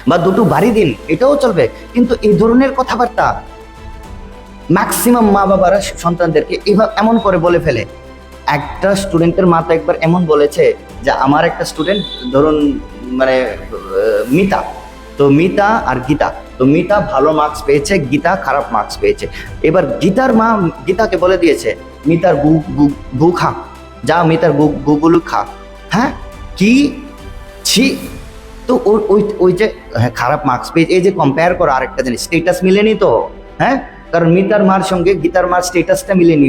বা দুটো বাড়ি দিন, এটাও চলবে। কিন্তু এই ধরনের কথাবার্তা ম্যাক্সিমাম মা বাবারা সন্তানদেরকে এমন করে বলে ফেলে। একটা স্টুডেন্টের মা তো একবার এমন বলেছে যে আমার একটা স্টুডেন্ট ধরুন মানে মিতা, তো মিতা আর গীতা, তো মিতা ভালো মার্কস পেয়েছে, গীতা খারাপ মার্কস পেয়েছে। এবার গীতার মা গীতাকে বলে দিয়েছে মিতার গু খা, যা মিতার গুগুলো খা। হ্যাঁ কি ছি। তো ওই যে খারাপ মার্কস পেয়েছে, এই যে কম্পেয়ার করো আরেকটা জিনিস, স্টেটাস মিলেনি তো। হ্যাঁ, কারণ মিতার মার সঙ্গে গীতার মার স্টেটাসটা মিলেনি,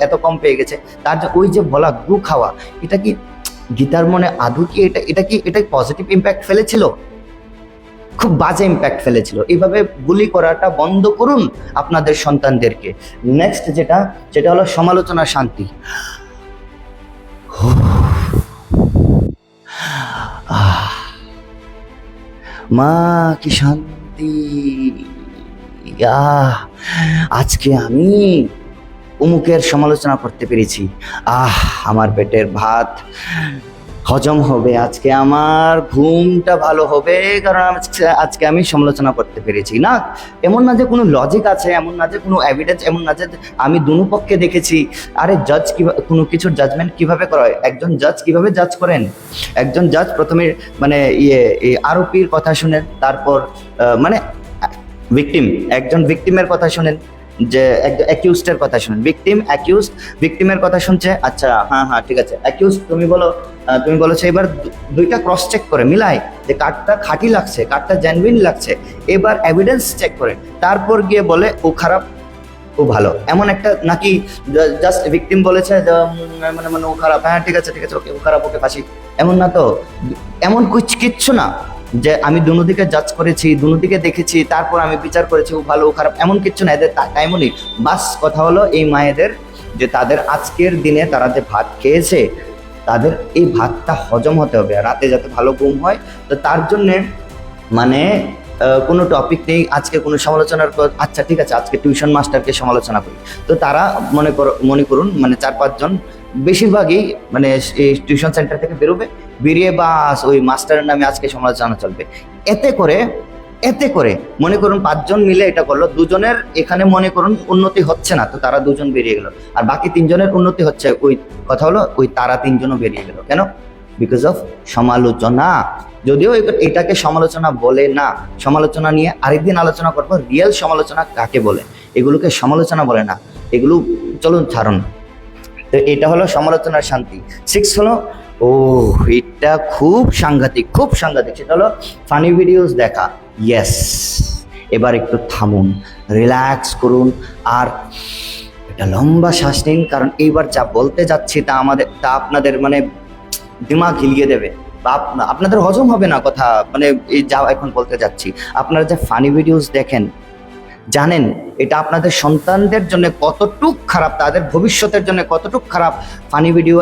এত কম পেয়ে গেছে। তার ওই যে বলা গু খাওয়া, এটা কি গীতার মনে আদৌ কি এটা পজিটিভ ইম্প্যাক্ট ফেলেছিল? খুব বাজে ইম্প্যাক্ট ফেলেছিল। এইভাবে বুলি করাটা বন্ধ করুন আপনাদের সন্তানদেরকে। নেক্সট যেটা হলো সমালোচনা শান্তি। মা কি শান্তি, আজকে আমি অমুকের সমালোচনা করতে পেরেছি, আমার পেটের ভাত হজম হবে, আজকে আমার ঘুমটা ভালো হবে, কারণ আজকে আমি সমালোচনা করতে পেরেছি। না, এমন না যে কোনো লজিক আছে, এমন না যে কোনো এভিডেন্স, এমন না যে আমি দুনো পক্ষে দেখেছি। আরে জাজ কিভাবে কোনো কিছুর জাজমেন্ট কিভাবে করা হয়? একজন জাজ কিভাবে জাজ করেন? একজন জাজ প্রথমে মানে আরোপীর কথা শুনেন, তারপর মানে একজন ভিকটিমের কথা শুনেন, যে অ্যাকিউজডের কথা শুনেন। ভিকটিমের কথা শুনছে, আচ্ছা হ্যাঁ ঠিক আছে, অ্যাকিউজ তুমি বলেছো, এবার দুইটা ক্রস চেক করে মিলাই যে কার্ডটা খাঁটি লাগছে, কার্ডটা জেনুইন লাগছে, এবার এভিডেন্স চেক করে তারপর গিয়ে বলে ও খারাপ ও ভালো। এমন একটা নাকি জাস্ট ভিকটিম বলেছে মানে ও খারাপ, হ্যাঁ ঠিক আছে ওকে ও খারাপ, ওকে ফাঁসি, এমন না তো। এমন কিচ্ছু না যে আমি দুনো দিকে জাজ করেছি, দুনো দিকে দেখেছি, তারপর আমি বিচার করেছি ও ভালো ও খারাপ, এমন কিচ্ছু না। এদের এমনই বাস কথা হলো এই মায়েদের যে তাদের আজকের দিনে তারা যে ভাত খেয়েছে, তাদের এই ভাতটা হজম হতে হবে, রাতে যাতে ভালো ঘুম হয়। তো তার জন্যে মানে কোনো টপিক নেই, আজকে কোনো সমালোচনার, আচ্ছা ঠিক আছে আজকে টিউশন মাস্টারকে সমালোচনা করি। তো তারা মনে করুন মানে 4-5 জন বেশিরভাগই মানে এই টিউশন সেন্টার থেকে বেরিয়ে বাস ওই মাস্টারের নামে আজকে সমালোচনা চলবে। এতে করে মনে করুন 5 জন মিলে এটা করলো, দুজনের এখানে মনে করুন উন্নতি হচ্ছে না, তো তারা 2 জন বেরিয়ে গেল, আর বাকি 3 জনের উন্নতি হচ্ছে। ওই কথা হলো ওই তারা 3 জনও বেরিয়ে গেল। কেন? বিকজ অফ সমালোচনা। যদিও এটাকে সমালোচনা বলে না, সমালোচনা নিয়ে আরেকদিন আলোচনা করবো, রিয়েল সমালোচনা কাকে বলে। এগুলোকে সমালোচনা বলে না, এগুলো চলুন ছাড়ুন। তো এটা হলো সমালোচনার শান্তি। 6 হলো এটা খুব সাংঘাতিক, সেটা হলো ফানি ভিডিওস দেখা। ইয়েস, এবার একটু থামুন, রিল্যাক্স করুন, আর একটা লম্বা শ্বাস নিন, কারণ এইবার যা বলতে যাচ্ছি তা আপনাদের মানে দিমাগ হিলিয়ে দেবে, বা আপনাদের হজম হবে না কথা, মানে এই যা এখন বলতে যাচ্ছি। আপনারা যে ফানি ভিডিওস দেখেন, জানেন এটা আপনাদের সন্তানদের জন্য কতটুক খারাপ, তাদের ভবিষ্যতের জন্য কতটুক খারাপ। ফানি ভিডিও,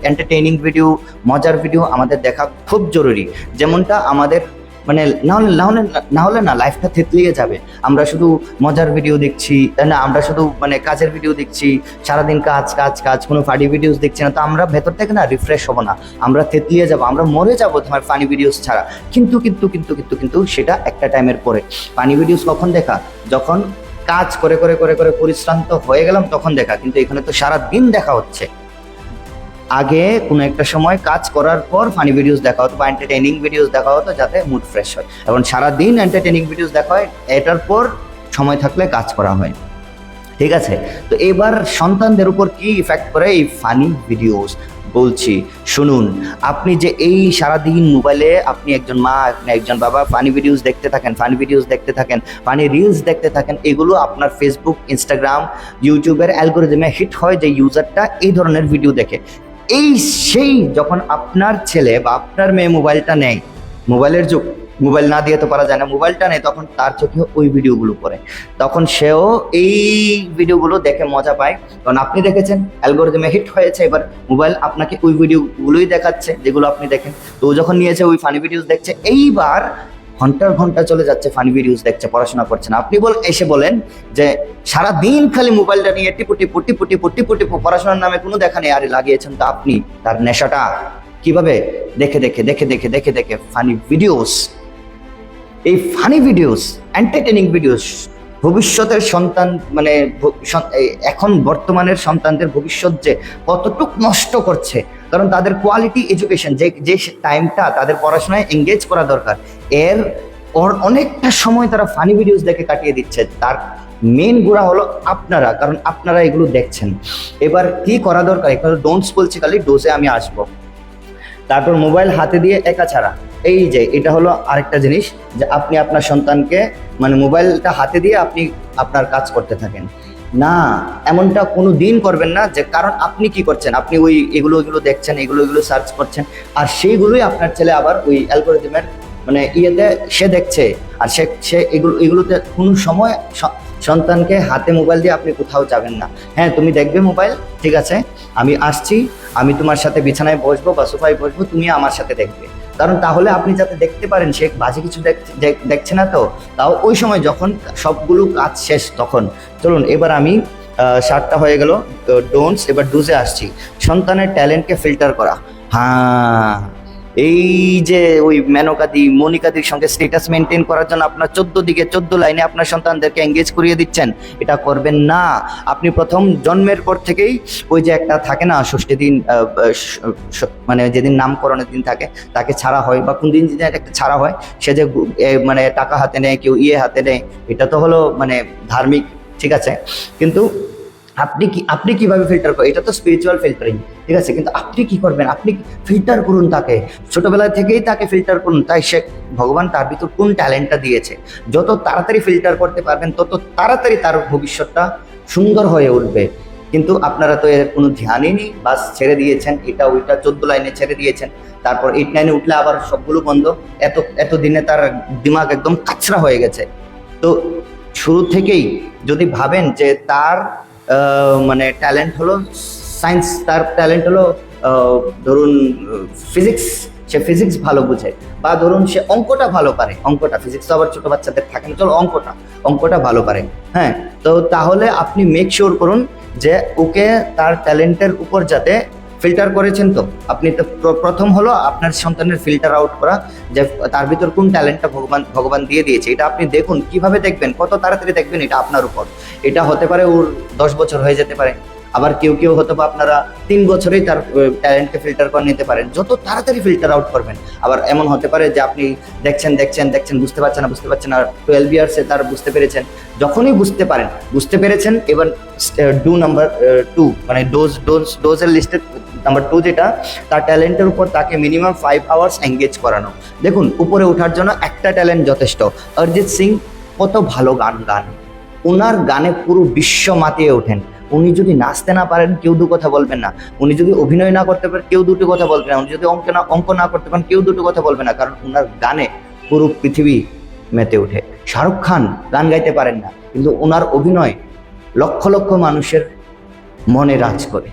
এন্টারটেইনিং ভিডিও, মজার ভিডিও আমাদের দেখা খুব জরুরি। যেমনটা আমাদের মানে না হলে না লাইফটা থেতলিয়ে যাবে। আমরা শুধু মজার ভিডিও দেখছি, তাই না, আমরা শুধু মানে কাজের ভিডিও দেখছি, সারাদিন কাজ, কোনো ফানি ভিডিওস দেখছি না, তো আমরা ভেতর থেকে না রিফ্রেশ হবো না, আমরা থেতলিয়ে যাবো, আমরা মরে যাবো তোমার ফানি ভিডিওস ছাড়া। কিন্তু সেটা একটা টাইমের পরে। ফানি ভিডিওস কখন দেখা? যখন কাজ করে পরিশ্রান্ত হয়ে গেলাম তখন দেখা, কিন্তু এখানে তো সারাদিন দেখা হচ্ছে। আগে কোনো একটা সময় কাজ করার পর ফানি ভিডিওস দেখা হতো বা এন্টারটেইনিং ভিডিওস দেখা হতো, যাতে মুড ফ্রেশ হয়। এখন সারাদিন এন্টারটেইনিং ভিডিওস দেখা হয়, এটার পর সময় থাকলে কাজ করা হয়। ঠিক আছে, তো এবার সন্তানদের উপর কি ইফেক্ট করে এই ফানি ভিডিওস বলছি, শুনুন। আপনি যে এই সারাদিন মোবাইলে, আপনি একজন মা, আপনি একজন বাবা, ফানি ভিডিওস দেখতে থাকেন, ফানি রিলস দেখতে থাকেন, এগুলো আপনার ফেসবুক, ইনস্টাগ্রাম, ইউটিউবের অ্যালগোরিদমে হিট হয় যে ইউজারটা এই ধরনের ভিডিও দেখে। সেই যখন আপনার ছেলে বা আপনার মেয়ে মোবাইলটা নেয়, মোবাইলের যুগ, মোবাইল না দিয়ে তো পারা যায় না, মোবাইলটা নেয়, তখন তার চোখে ওই ভিডিওগুলো পড়ে, তখন সেও এই ভিডিওগুলো দেখে মজা পায়। কারণ আপনি দেখেছেন, অ্যালগোরিদমে হিট হয়েছে, এবার মোবাইল আপনাকে ওই ভিডিওগুলোই দেখাচ্ছে যেগুলো আপনি দেখেন। তো ও যখন নিয়েছে ওই ফানি ভিডিওস দেখছে, এইবার ঘন্টার ঘন্টা চলে যাচ্ছে, ফানি ভিডিওস দেখছে, পড়াশোনা করছে না। আপনি এসে বলেন যে সারাদিন খালি মোবাইলটা নিয়ে টিপু টিপু টিপু টিপু টিপু টিপু, পড়াশোনার নামে কোনো দেখা নেই। আরে লাগিয়েছেন তো আপনি। তার নেশাটা কিভাবে? দেখে দেখে দেখে দেখে দেখে দেখে ফানি ভিডিওস। এই ফানি ভিডিওস, এন্টারটেনিং ভিডিওস ভবিষ্যতের সন্তান, মানে এখন বর্তমানের সন্তানদের ভবিষ্যৎ যে কতটুক নষ্ট করছে। কারণ তাদের কোয়ালিটি এডুকেশন, যে টাইমটা তাদের পড়াশোনায় এঙ্গেজ করা দরকার, এর অনেকটা সময় তারা ফানি ভিডিওস দেখে কাটিয়ে দিচ্ছে। তার মেন গোড়া হলো আপনারা, কারণ আপনারা এগুলো দেখছেন। এবার কি করা দরকার? এখানে ডোন্টস বলছি, খালি ডোজে আমি আসবো। তারপর মোবাইল হাতে দিয়ে একা ছাড়া, এই যে এটা হলো আরেকটা জিনিস, যে আপনি আপনার সন্তানকে মানে মোবাইলটা হাতে দিয়ে আপনি আপনার কাজ করতে থাকেন না, এমনটা কোনো দিন করবেন না। যে কারণ আপনি কি করছেন, আপনি ওই এগুলো দেখছেন, এগুলো সার্চ করছেন, আর সেইগুলোই আপনার ছেলে আবার ওই অ্যালগরিদমের মানে ইয়েতে সে দেখছে। আর সে এগুলোতে কোনো সময় সন্তানকে হাতে মোবাইল দিয়ে আপনি কোথাও যাবেন না। হ্যাঁ, তুমি দেখবে মোবাইল, ঠিক আছে, আমি আসছি, আমি তোমার সাথে বিছানায় বসবো বা সোফায় বসবো, তুমি আমার সাথে দেখবে। কারণ তাহলে আপনি যাতে দেখতে পারেন সে বাজে কিছু দেখছে না, তো তাও ওই সময় যখন সবগুলো কাজ শেষ তখন। চলুন এবার আমি 7টা হয়ে গেল ডোন্টস, এবার ডুজে আসছি। সন্তানের ট্যালেন্টকে ফিল্টার করা। হ্যাঁ, এই যে ওই মেনকাদি মনিকাদির সঙ্গে স্ট্যাটাস মেনটেন করার জন্য আপনার 14 লাইনে আপনার সন্তানদেরকে এঙ্গেজ করিয়ে দিচ্ছেন, এটা করবেন না। আপনি প্রথম জন্মের পর থেকেই ওই যে একটা থাকে না, ষষ্ঠী দিন, মানে যেদিন নামকরণের দিন থাকে তাকে ছাড়া হয়, বা কোন দিন যদি একটা ছাড়া হয়, সে যে মানে টাকা হাতে নেয়, কেউ হাতে নেয়, এটা তো হলো মানে ধার্মিক, ঠিক আছে। কিন্তু আপনি কিভাবে ফিল্টার করেন? এটা তো স্পিরিচুয়াল ফিল্টারিং, ঠিক আছে। কিন্তু আপনি কি করবেন? আপনি ফিল্টার করুন তাকে, ছোটবেলা থেকেই তাকে ফিল্টার করুন। তাই সে ভগবান তার ভিতর কোন ট্যালেন্টটা দিয়েছে, যত তাড়াতাড়ি ফিল্টার করতে পারবেন তত তাড়াতাড়ি তার ভবিষ্যৎটা সুন্দর হয়ে উঠবে। কিন্তু আপনারা তো এর কোনো ধ্যানই নেই, বাস ছেড়ে দিয়েছেন, এটা ওইটা 14 লাইনে ছেড়ে দিয়েছেন। তারপর 8 9-এ উঠলে আবার সবগুলো বন্ধ। এত দিনে তার দিমাগ একদম কাচরা হয়ে গেছে। তো শুরু থেকেই যদি ভাবেন যে তার মানে ট্যালেন্ট হলো সায়েন্স, তার ট্যালেন্ট হলো ধরুন ফিজিক্স, সে ফিজিক্স ভালো বুঝে, বা ধরুন সে অঙ্কটা ভালো পারে, অঙ্কটা, ফিজিক্স তো আবার ছোট বাচ্চাদের থাকে না, চলো অঙ্কটা ভালো পারে, হ্যাঁ, তো তাহলে আপনি মেক শিওর করুন যে ওকে তার ট্যালেন্টের উপর যাতে ফিল্টার করেছেন। তো আপনি তো প্রথম হলো আপনার সন্তানের ফিল্টার আউট করা, যে তার ভিতর কোন ট্যালেন্টটা ভগবান দিয়ে দিয়েছে। এটা আপনি দেখুন, কিভাবে দেখবেন, কত তাড়াতাড়ি দেখবেন, এটা আপনার উপর। এটা হতে পারে ওর 10 বছর হয়ে যেতে পারে, আবার কেউ হয়তো বা আপনারা 3 বছরেই তার ট্যালেন্টকে ফিল্টার করে নিতে পারেন, যত তাড়াতাড়ি ফিল্টার আউট করবেন। আবার এমন হতে পারে যে আপনি দেখছেন বুঝতে পারছেন না, 12 ইয়ার্সে তার বুঝতে পেরেছেন। যখনই বুঝতে পেরেছেন, এবার নাম্বার 2 মানে ডোজের লিস্টের নাম্বার 2 যেটা, তার ট্যালেন্টের উপর তাকে মিনিমাম 5 আওয়ার্স এঙ্গেজ করানো। দেখুন, উপরে ওঠার জন্য একটা ট্যালেন্ট যথেষ্ট। অরিজিৎ সিং কত ভালো গান, ওনার গানে পুরো বিশ্ব মাতিয়ে ওঠেন। উনি যদি নাচতে না পারেন কেউ দু কথা বলবেন না, উনি যদি অভিনয় না করতে পারেন কেউ দুটো কথা বলবেন না, উনি যদি অঙ্ক না করতে পারেন কেউ দুটো কথা বলবে না, কারণ ওনার গানে পুরো পৃথিবী মেতে ওঠে। শাহরুখ খান গান গাইতে পারেন না, কিন্তু ওনার অভিনয় লক্ষ লক্ষ মানুষের মনে রাজ করে।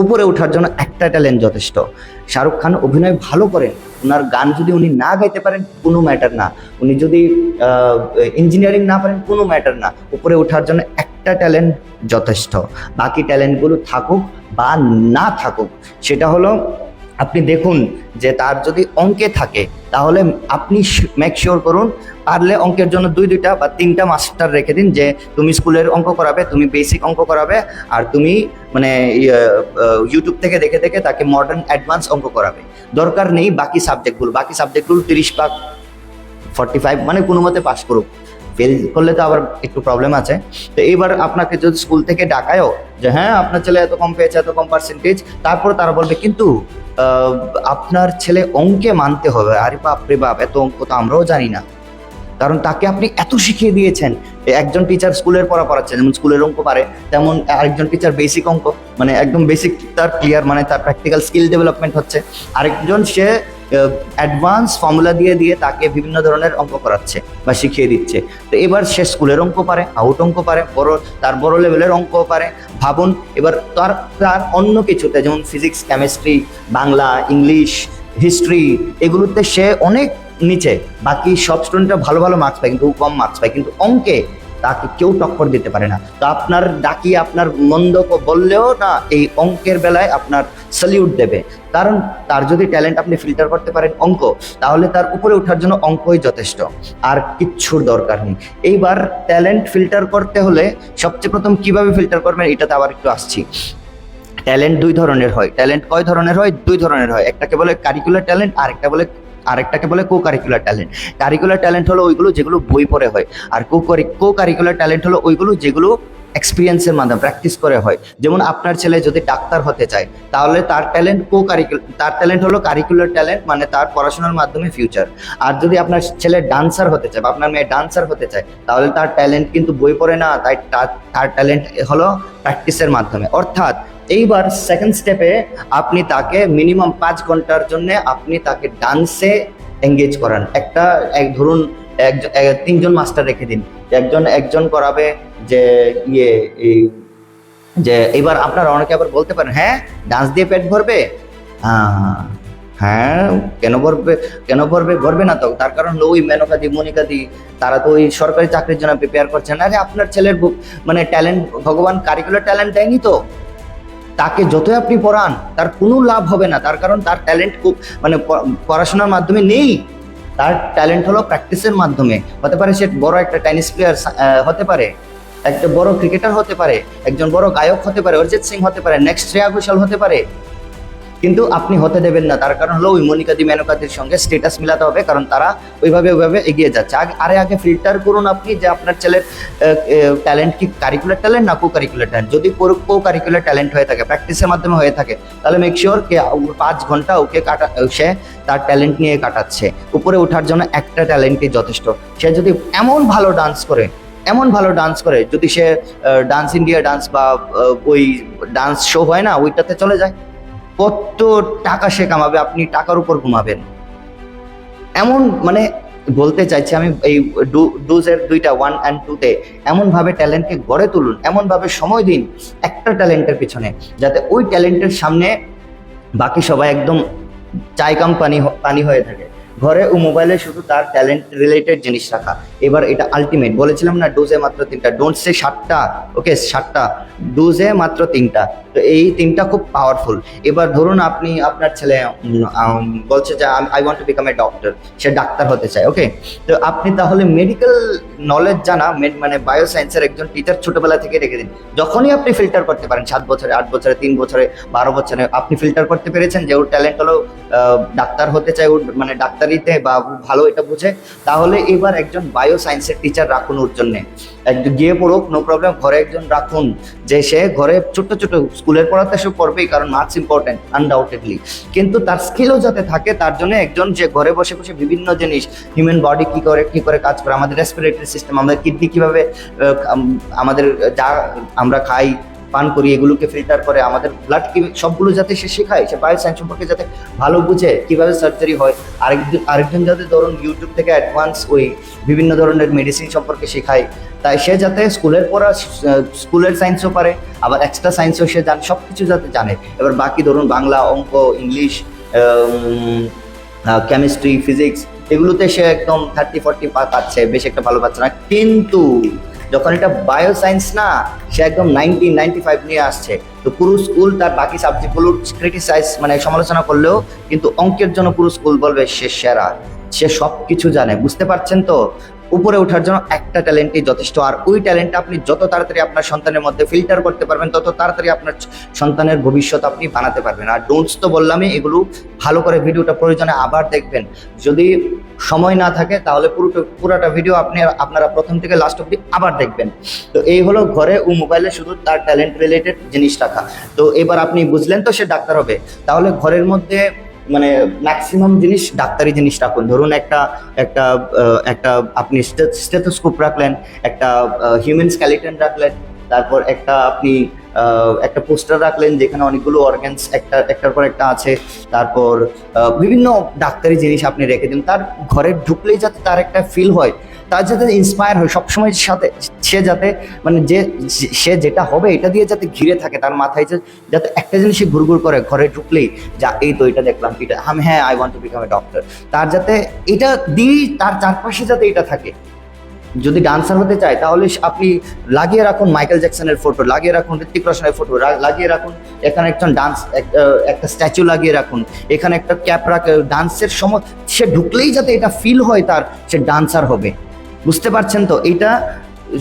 উপরে ওঠার জন্য একটা ট্যালেন্ট যথেষ্ট। শাহরুখ খান অভিনয় ভালো করেন, ওনার গান যদি উনি না গাইতে পারেন কোনো ম্যাটার না, উনি যদি ইঞ্জিনিয়ারিং না পারেন কোনো ম্যাটার না, উপরে ওঠার জন্য একটা ট্যালেন্ট যথেষ্ট। বাকি ট্যালেন্টগুলো থাকুক বা না থাকুক, সেটা হলো আপনি দেখুন যে তার যদি অঙ্কে থাকে তাহলে আপনি মেক শিওর করুন, পারলে অঙ্কের জন্য 2-2টা বা 3টা মাস্টার রেখে দিন, যে তুমি স্কুলের অঙ্ক করাবে, তুমি বেসিক অঙ্ক করাবে, আর তুমি মানে ইউটিউব থেকে দেখে দেখে তাকে মডার্ন অ্যাডভান্স অঙ্ক করাবে। দরকার নেই বাকি সাবজেক্টগুলো 30 বা 45 মানে কোনো মতে পাস করুক। ফেল করলে তো আবার একটু প্রবলেম আছে। তো এইবার আপনাকে যদি স্কুল থেকে ডাকায়ও যে হ্যাঁ আপনার ছেলে এত কম পেয়েছে, এত কম পার্সেন্টেজ, তারপর তারা বলবে কিন্তু আপনার ছেলে অঙ্কে মানতে হবে। আরে বাপরে বাপ, এত অঙ্ক তো আমরাও জানি না, কারণ তাকে আপনি এত শিখিয়ে দিয়েছেন। একজন টিচার স্কুলের পড়াচ্ছে, যেমন স্কুলের অঙ্ক পারে, তেমন আরেকজন টিচার বেসিক অঙ্ক মানে একদম বেসিক তার ক্লিয়ার, মানে তার প্র্যাকটিক্যাল স্কিল ডেভেলপমেন্ট হচ্ছে। আরেকজন সে অ্যাডভান্স ফর্মুলা দিয়ে তাকে বিভিন্ন ধরনের অঙ্ক করাচ্ছে বা শিখিয়ে দিচ্ছে। তো এবার সে স্কুলের অঙ্ক পারে, আউট অঙ্ক পারে, তার বড় লেভেলের অঙ্ক পারে। ভাবুন এবার তার অন্য কিছুতে, যেমন physics, chemistry, Bangla, English, history, এগুলোতে সে অনেক নিচে, বাকি সব স্টুডেন্টরা ভালো ভালো মার্কস পায় কিন্তু ও কম মার্কস পায়, কিন্তু অঙ্কে তাকে কেউ টক্কর দিতে পারে না। তো আপনার ডাকি আপনার মন্দ বললেও না এই অঙ্কের বেলায় আপনার স্যালিউট দেবে, কারণ তার যদি ট্যালেন্ট আপনি ফিল্টার করতে পারেন অঙ্ক, তাহলে তার উপরে ওঠার জন্য অঙ্কই যথেষ্ট, আর কিচ্ছুর দরকার নেই। এইবার ট্যালেন্ট ফিল্টার করতে হলে সবচেয়ে প্রথম কিভাবে ফিল্টার করবেন এটাতে আবার একটু আসছি। ট্যালেন্ট দুই ধরনের হয়। ট্যালেন্ট কয় ধরনের হয়? দুই ধরনের হয়। একটাকে বলে কারিকুলার ট্যালেন্ট, আরেকটাকে বলে co curricular talent. Curricular talent হলো ওইগুলো যেগুলো বই পড়ে হয়, আর কো কারিকুলার ট্যালেন্ট হলো ওইগুলো যেগুলো এক্সপিরিয়েন্সের মাধ্যমে প্র্যাকটিস করে হয়। যেমন আপনার ছেলে যদি ডাক্তার হতে চায়, তাহলে তার ট্যালেন্ট হলো কারিকুলার ট্যালেন্ট, মানে তার পড়াশোনার মাধ্যমে ফিউচার। আর যদি আপনার ছেলে ডান্সার হতে চায় বা আপনার মেয়ে ডান্সার হতে চায়, তাহলে তার ট্যালেন্ট কিন্তু বই পড়ে না, তাই তার ট্যালেন্ট হলো প্র্যাকটিসের মাধ্যমে। অর্থাৎ এইবার সেকেন্ড স্টেপে আপনি তাকে মিনিমাম 5 ঘন্টার জন্য আপনি তাকে ডান্সে এঙ্গেজ করান। ধরুন 3জন মাস্টার রেখে দিন, একজন করাবে যে যে এবার আপনারা অনেকে আবার বলতে পারেন, হ্যাঁ ডান্স দিয়ে পেট ভরবে? হ্যাঁ, কেন ভরবে না তো, তার কারণ ওই মেনকাদি মনিকাদি তারা তো ওই সরকারি চাকরির জন্য প্রিপেয়ার করছেন। আরে আপনার ছেলের মানে ট্যালেন্ট ভগবান কারিকুলার ট্যালেন্ট দেয়নি তো, তাকে যতই আপনি পড়ান তার কোনো লাভ হবে না, তার কারণ তার ট্যালেন্ট খুব মানে পড়াশোনার মাধ্যমে নেই, তার ট্যালেন্ট হলো প্র্যাকটিসের মাধ্যমে। হতে পারে সে বড় একটা টেনিস প্লেয়ার হতে পারে, একটা বড় ক্রিকেটার হতে পারে, একজন বড় গায়ক হতে পারে, অরিজিৎ সিং হতে পারে, নেক্সট শ্রেয়া ঘোষাল হতে পারে, কিন্তু আপনি হতে দেবেন না। তার কারণ হলো ওই মনিকাদি মেনকাদির সঙ্গে স্টেটাস মিলাতে হবে, কারণ তারা ওইভাবে এগিয়ে যাচ্ছে। আগে ফিল্টার করুন আপনি যে আপনার ছেলের ট্যালেন্ট কি কারিকুলার ট্যালেন্ট না কো কারিকুলার ট্যালেন্ট। যদি কো কারিকুলার ট্যালেন্ট হয়ে থাকে, প্র্যাকটিসের মাধ্যমে হয়ে থাকে, তাহলে মেক শিওর কে 5 ঘন্টা ওকে সে তার ট্যালেন্ট নিয়ে কাটাচ্ছে। উপরে ওঠার জন্য একটা ট্যালেন্টই যথেষ্ট। সে যদি এমন ভালো ডান্স করে, যদি সে ডান্স ইন্ডিয়া ডান্স বা ওই ডান্স শো হয় না ওইটাতে চলে যায়, কত টাকা সে কামাবে, আপনি টাকার উপর ঘুমাবেন। এমন মানে বলতে চাইছি আমি, এই ডুজের 2টা 1 and 2-তে এমনভাবে ট্যালেন্টকে গড়ে তুলুন, এমনভাবে সময় দিন একটা ট্যালেন্টের পিছনে, যাতে ওই ট্যালেন্টের সামনে বাকি সবাই একদম চাই কাম পানি হয়ে থাকে। ঘরে ও মোবাইলে শুধু তার ট্যালেন্ট রিলেটেড জিনিস রাখা। এবার এটা আলটিমেট বলেছিলাম না, ডোজে মাত্র 3টা, ডোন্টসে 7টা, ওকে 7টা, ডোজে মাত্র 3টা। তো এই 3টা খুব পাওয়ারফুল। এবার ধরুন আপনার ছেলে বলছে যে I want to become a doctor, say doctor হতে চায়, ওকে। তো আপনি তাহলে মেডিকেল নলেজ জানা মানে বায়োসায়েন্সের একজন টিচার ছোটবেলা থেকে রেখে দিন। যখনই আপনি ফিল্টার করতে পারেন, 7 বছরে, 8 বছরে, 3 বছরে, 12 বছরে আপনি ফিল্টার করতে পেরেছেন যে ওর ট্যালেন্ট হলো ডাক্তার হতে চায়, ওর মানে ডাক্তারিতে বা ভালো এটা বুঝে, তাহলে এবার একজন বায়োসায়েন্সের টিচার রাখুন ওর জন্যে। গিয়ে পড়ুক, নো প্রবলেম, ঘরে একজন রাখুন, যে সে ঘরে ছোট স্কুলের পড়াতে সে পড়বেই, কারণ মার্কস ইম্পর্টেন্ট আনডাউটেডলি, কিন্তু তার স্কিলও যাতে থাকে, তার জন্য একজন যে ঘরে বসে বিভিন্ন জিনিস, হিউম্যান বডি কি করে কাজ করে, আমাদের রেসপিরেটরি সিস্টেম, আমাদের কিডনি কিভাবে, আমাদের যা আমরা খাই পান করি এগুলোকে ফিল্টার করে, আমাদের ব্লাড কি, সবগুলো যাতে সে শেখায়, সে বায়োসায়েন্স সম্পর্কে যাতে ভালো বুঝে, কিভাবে সার্জারি হয়। আরেকজন যাতে ধরুন ইউটিউব থেকে অ্যাডভান্স ওই বিভিন্ন ধরনের মেডিসিন সম্পর্কে শেখায়, তাই সে যাতে স্কুলের সায়েন্সও পারে, আবার এক্সট্রা সায়েন্সও সে জানে, সব কিছু যাতে জানে। এবার বাকি ধরুন বাংলা, অঙ্ক, ইংলিশ, কেমিস্ট্রি, ফিজিক্স, এগুলোতে সে একদম 30-40 পাচ্ছে, বেশ একটা ভালো পাচ্ছে না। কিন্তু যখন এটা বায়োসায়েন্স না, সে একদম 90-95 নিয়ে আসছে, তো পুরো স্কুল তার বাকি সাবজেক্টগুলো ক্রিটিসাইজ মানে সমালোচনা করলেও কিন্তু অঙ্কের জন্য পুরো স্কুল বলবে সে সেরা, সে সব কিছু জানে। বুঝতে পারছেন তো? উপরে ওঠার জন্য একটা ট্যালেন্টই যথেষ্ট, আর ওই ট্যালেন্টটা আপনি যত তাড়াতাড়ি আপনার সন্তানের মধ্যে ফিল্টার করতে পারবেন, তত তাড়াতাড়ি আপনার সন্তানের ভবিষ্যৎ আপনি বানাতে পারবেন। আর ডোন্টস তো বললামই, এগুলো ভালো করে ভিডিওটা প্রয়োজনে আবার দেখবেন। যদি সময় না থাকে তাহলে পুরোটা ভিডিও আপনারা প্রথম থেকে লাস্ট অবধি আবার দেখবেন। তো এই হলো ঘরে ও মোবাইলে শুধু তার ট্যালেন্ট রিলেটেড জিনিস রাখা। তো এবার আপনি বুঝলেন তো সে ডাক্তার হবে, তাহলে ঘরের মধ্যে মানে ম্যাক্সিমাম জিনিস ডাক্তারি জিনিস রাখুন। ধরুন একটা আপনি স্টেথোস্কোপ রাখলেন, একটা হিউম্যান স্কেলিটন রাখলেন, তারপর একটা পোস্টার রাখলেন যেখানে অনেকগুলো অর্গানস একটার পর একটা আছে, তারপর বিভিন্ন ডাক্তারি জিনিস আপনি রেখে দিন। তার ঘরে ঢুকলেই যাতে তার একটা ফিল হয় তার যাতে ইন্সপায়ার হয় সবসময় সাথে, সে যাতে মানে সে যেটা হবে এটা দিয়ে যাতে ঘিরে থাকে তার মাথায়, যাতে একটা জিনিস সে ঘুরঘুর করে ঘরে ঢুকলেই, যা এই তো এটা দেখলাম, এটা হ্যাঁ I want to become a doctor, তার যাতে এটা দিয়েই তার চারপাশে যাতে এটা থাকে। যদি ডান্সার হতে চায় তাহলে আপনি লাগিয়ে রাখুন মাইকেল জ্যাকসনের ফটো, লাগিয়ে রাখুন ঋত্বিক রোশনের ফটো, লাগিয়ে রাখুন এখানে একজন একটা স্ট্যাচু লাগিয়ে রাখুন, এখানে একটা ক্যাপ রাখে, ডান্সের সময় সে ঢুকলেই যাতে এটা ফিল হয় তার, সে ডান্সার হবে। বুঝতে পারছেন তো? এইটা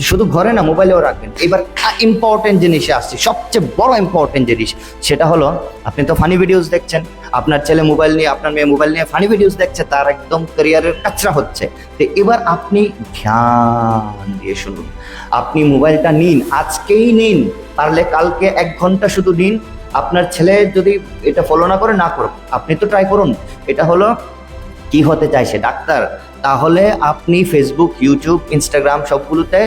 শুধু ঘরে না, মোবাইলেও রাখবেন। এবার ইম্পর্টেন্ট জিনিসে আসছি, সবচেয়ে বড় ইম্পর্টেন্ট জিনিস, সেটা হলো আপনি তো ফানি ভিডিওস দেখছেন, আপনার ছেলে মোবাইল নিয়ে, আপনার মেয়ে মোবাইল নিয়ে ফানি ভিডিওস দেখছে, তার একদম ক্যারিয়ারের কাচরা হচ্ছে। তো এবার আপনি ধ্যান দিয়ে শুনুন, আপনি মোবাইলটা নিন, আজকেই নিন, পারলে কালকে 1 ঘন্টা শুধু নিন। আপনার ছেলে যদি এটা ফলো না করে, না করুক, আপনি তো ট্রাই করুন। এটা হলো কি হতে চাইছে ডাক্তার, তাহলে আপনি ফেসবুক, ইউটিউব, ইনস্টাগ্রাম সবগুলোতে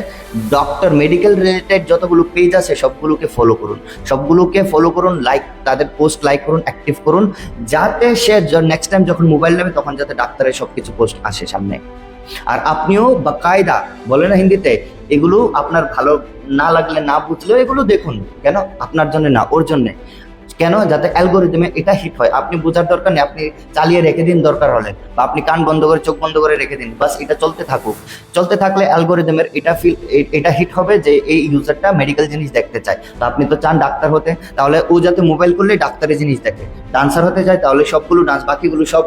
ডক্টর মেডিকেল রিলেটেড যতগুলো পেজ আছে সবগুলোকে ফলো করুন, লাইক, তাদের পোস্ট লাইক করুন, অ্যাক্টিভ করুন, যাতে সে নেক্সট টাইম যখন মোবাইল নেবে তখন যাতে ডাক্তারের সব কিছু পোস্ট আসে সামনে। আর আপনিও বাকায়দা, বলে না হিন্দিতে, এগুলো আপনার ভালো না লাগলে, না বুঝলেও এগুলো দেখুন। কেন? আপনার জন্য না, ওর জন্যে। কেন? যাতে অ্যালগোরিদমে এটা হিট হয়। আপনি বোঝার দরকার নেই, আপনি চালিয়ে রেখে দিন দরকার হলে, বা আপনি কান বন্ধ করে চোখ বন্ধ করে রেখে দিন, বাস এটা চলতে থাকুক। চলতে থাকলে অ্যালগোরিদমের এটা হিট হবে যে এই ইউজারটা মেডিকেল জিনিস দেখতে চায়। তো আপনি তো চান ডাক্তার হতে, তাহলে ও যাতে মোবাইল করলে ডাক্তারের জিনিস দেখে। ডান্সার হতে চায় তাহলে সবগুলো ডান্স, বাকিগুলো সব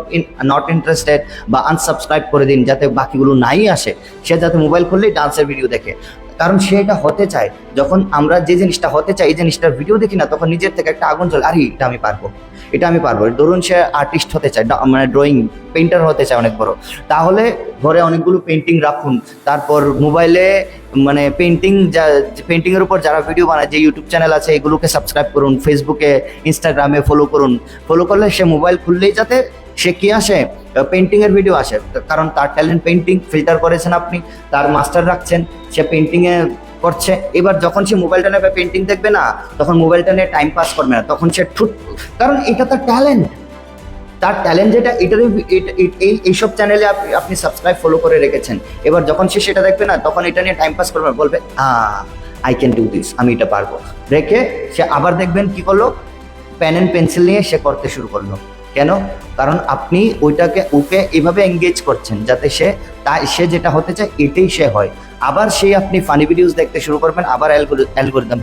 নট ইন্টারেস্টেড বা আনসাবস্ক্রাইব করে দিন, যাতে বাকিগুলো নাই আসে, সে যাতে মোবাইল করলেই ডান্সের ভিডিও দেখে। কারণ সে এটা হতে চায়। যখন আমরা যে জিনিসটা হতে চাই, এই জিনিসটার ভিডিও দেখি না, তখন নিজের থেকে একটা আগুন জ্বলে, আরে এটা আমি পারবো। ধরুন সে আর্টিস্ট হতে চায়, মানে ড্রয়িং পেইন্টার হতে চায় অনেক বড়, তাহলে ঘরে অনেকগুলো পেন্টিং রাখুন। তারপর মোবাইলে মানে পেন্টিংয়ের উপর যারা ভিডিও বানায়, যে ইউটিউব চ্যানেল আছে এগুলোকে সাবস্ক্রাইব করুন, ফেসবুকে, ইনস্টাগ্রামে ফলো করলে সে মোবাইল খুললেই যাতে সে কি আসে, পেন্টিংয়ের ভিডিও আসে। কারণ তার ট্যালেন্ট পেন্টিং, ফিল্টার করেছেন আপনি, তার মাস্টার রাখছেন, সে পেন্টিংয়ে করছে। এবার যখন সে মোবাইলটা নেবে পেন্টিং দেখবে না, তখন মোবাইলটা নিয়ে টাইম পাস করবে না, তখন সে কারণ এটা তার ট্যালেন্ট যেটা, এইসব চ্যানেলে আপনি সাবস্ক্রাইব ফলো করে রেখেছেন। এবার যখন সে সেটা দেখবে না, তখন এটা নিয়ে টাইম পাস করবে, বলবে আই ক্যান ডু দিস, আমি এটা পারবো। রেখে সে আবার দেখবেন কি করলো, পেন অ্যান্ড পেন্সিল নিয়ে সে করতে শুরু করলো। কেন? কারণ আপনি ওকে এভাবে এঙ্গেজ করছেন যাতে সে যেটা হতে চায় এটাই সে হয়। আবার আপনি ফানি ভিডিওস দেখতে শুরু করবেন, আবার অ্যালগোরিদম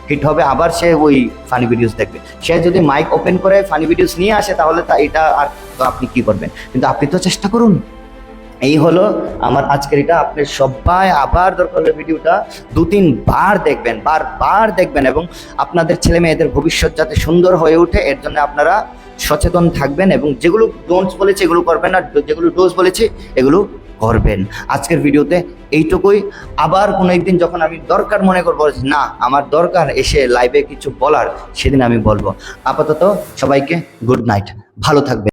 হিট হবে, আবার সে ওই ফানি ভিডিওস দেখবে। সে যদি মাইক ওপেন করে ফানি ভিডিওস নিয়ে আসে, তাহলে এটা আর তো আপনি কি করবেন? কিন্তু আপনি তো চেষ্টা করুন। এই হলো আমার আজকের এটা। আপনি সবাই আবার দরকার হলে ভিডিওটা 2-3 বার দেখবেন, বারবার দেখবেন, এবং আপনাদের ছেলে মেয়েদের ভবিষ্যৎ যাতে সুন্দর হয়ে ওঠে এর জন্য আপনারা সচেতন থাকবেন, এবং যেগুলো ডোন্টস বলেছে এগুলো করবেন না, যেগুলো ডোজ বলেছে এগুলো করবেন। আজকের ভিডিওতে এইটুকুই। আবার কোনো একদিন যখন আমি দরকার মনে করবো, না আমার দরকার এসে লাইভে কিছু বলার, সেদিন আমি বলবো। আপাতত সবাইকে গুড নাইট, ভালো থাকবেন।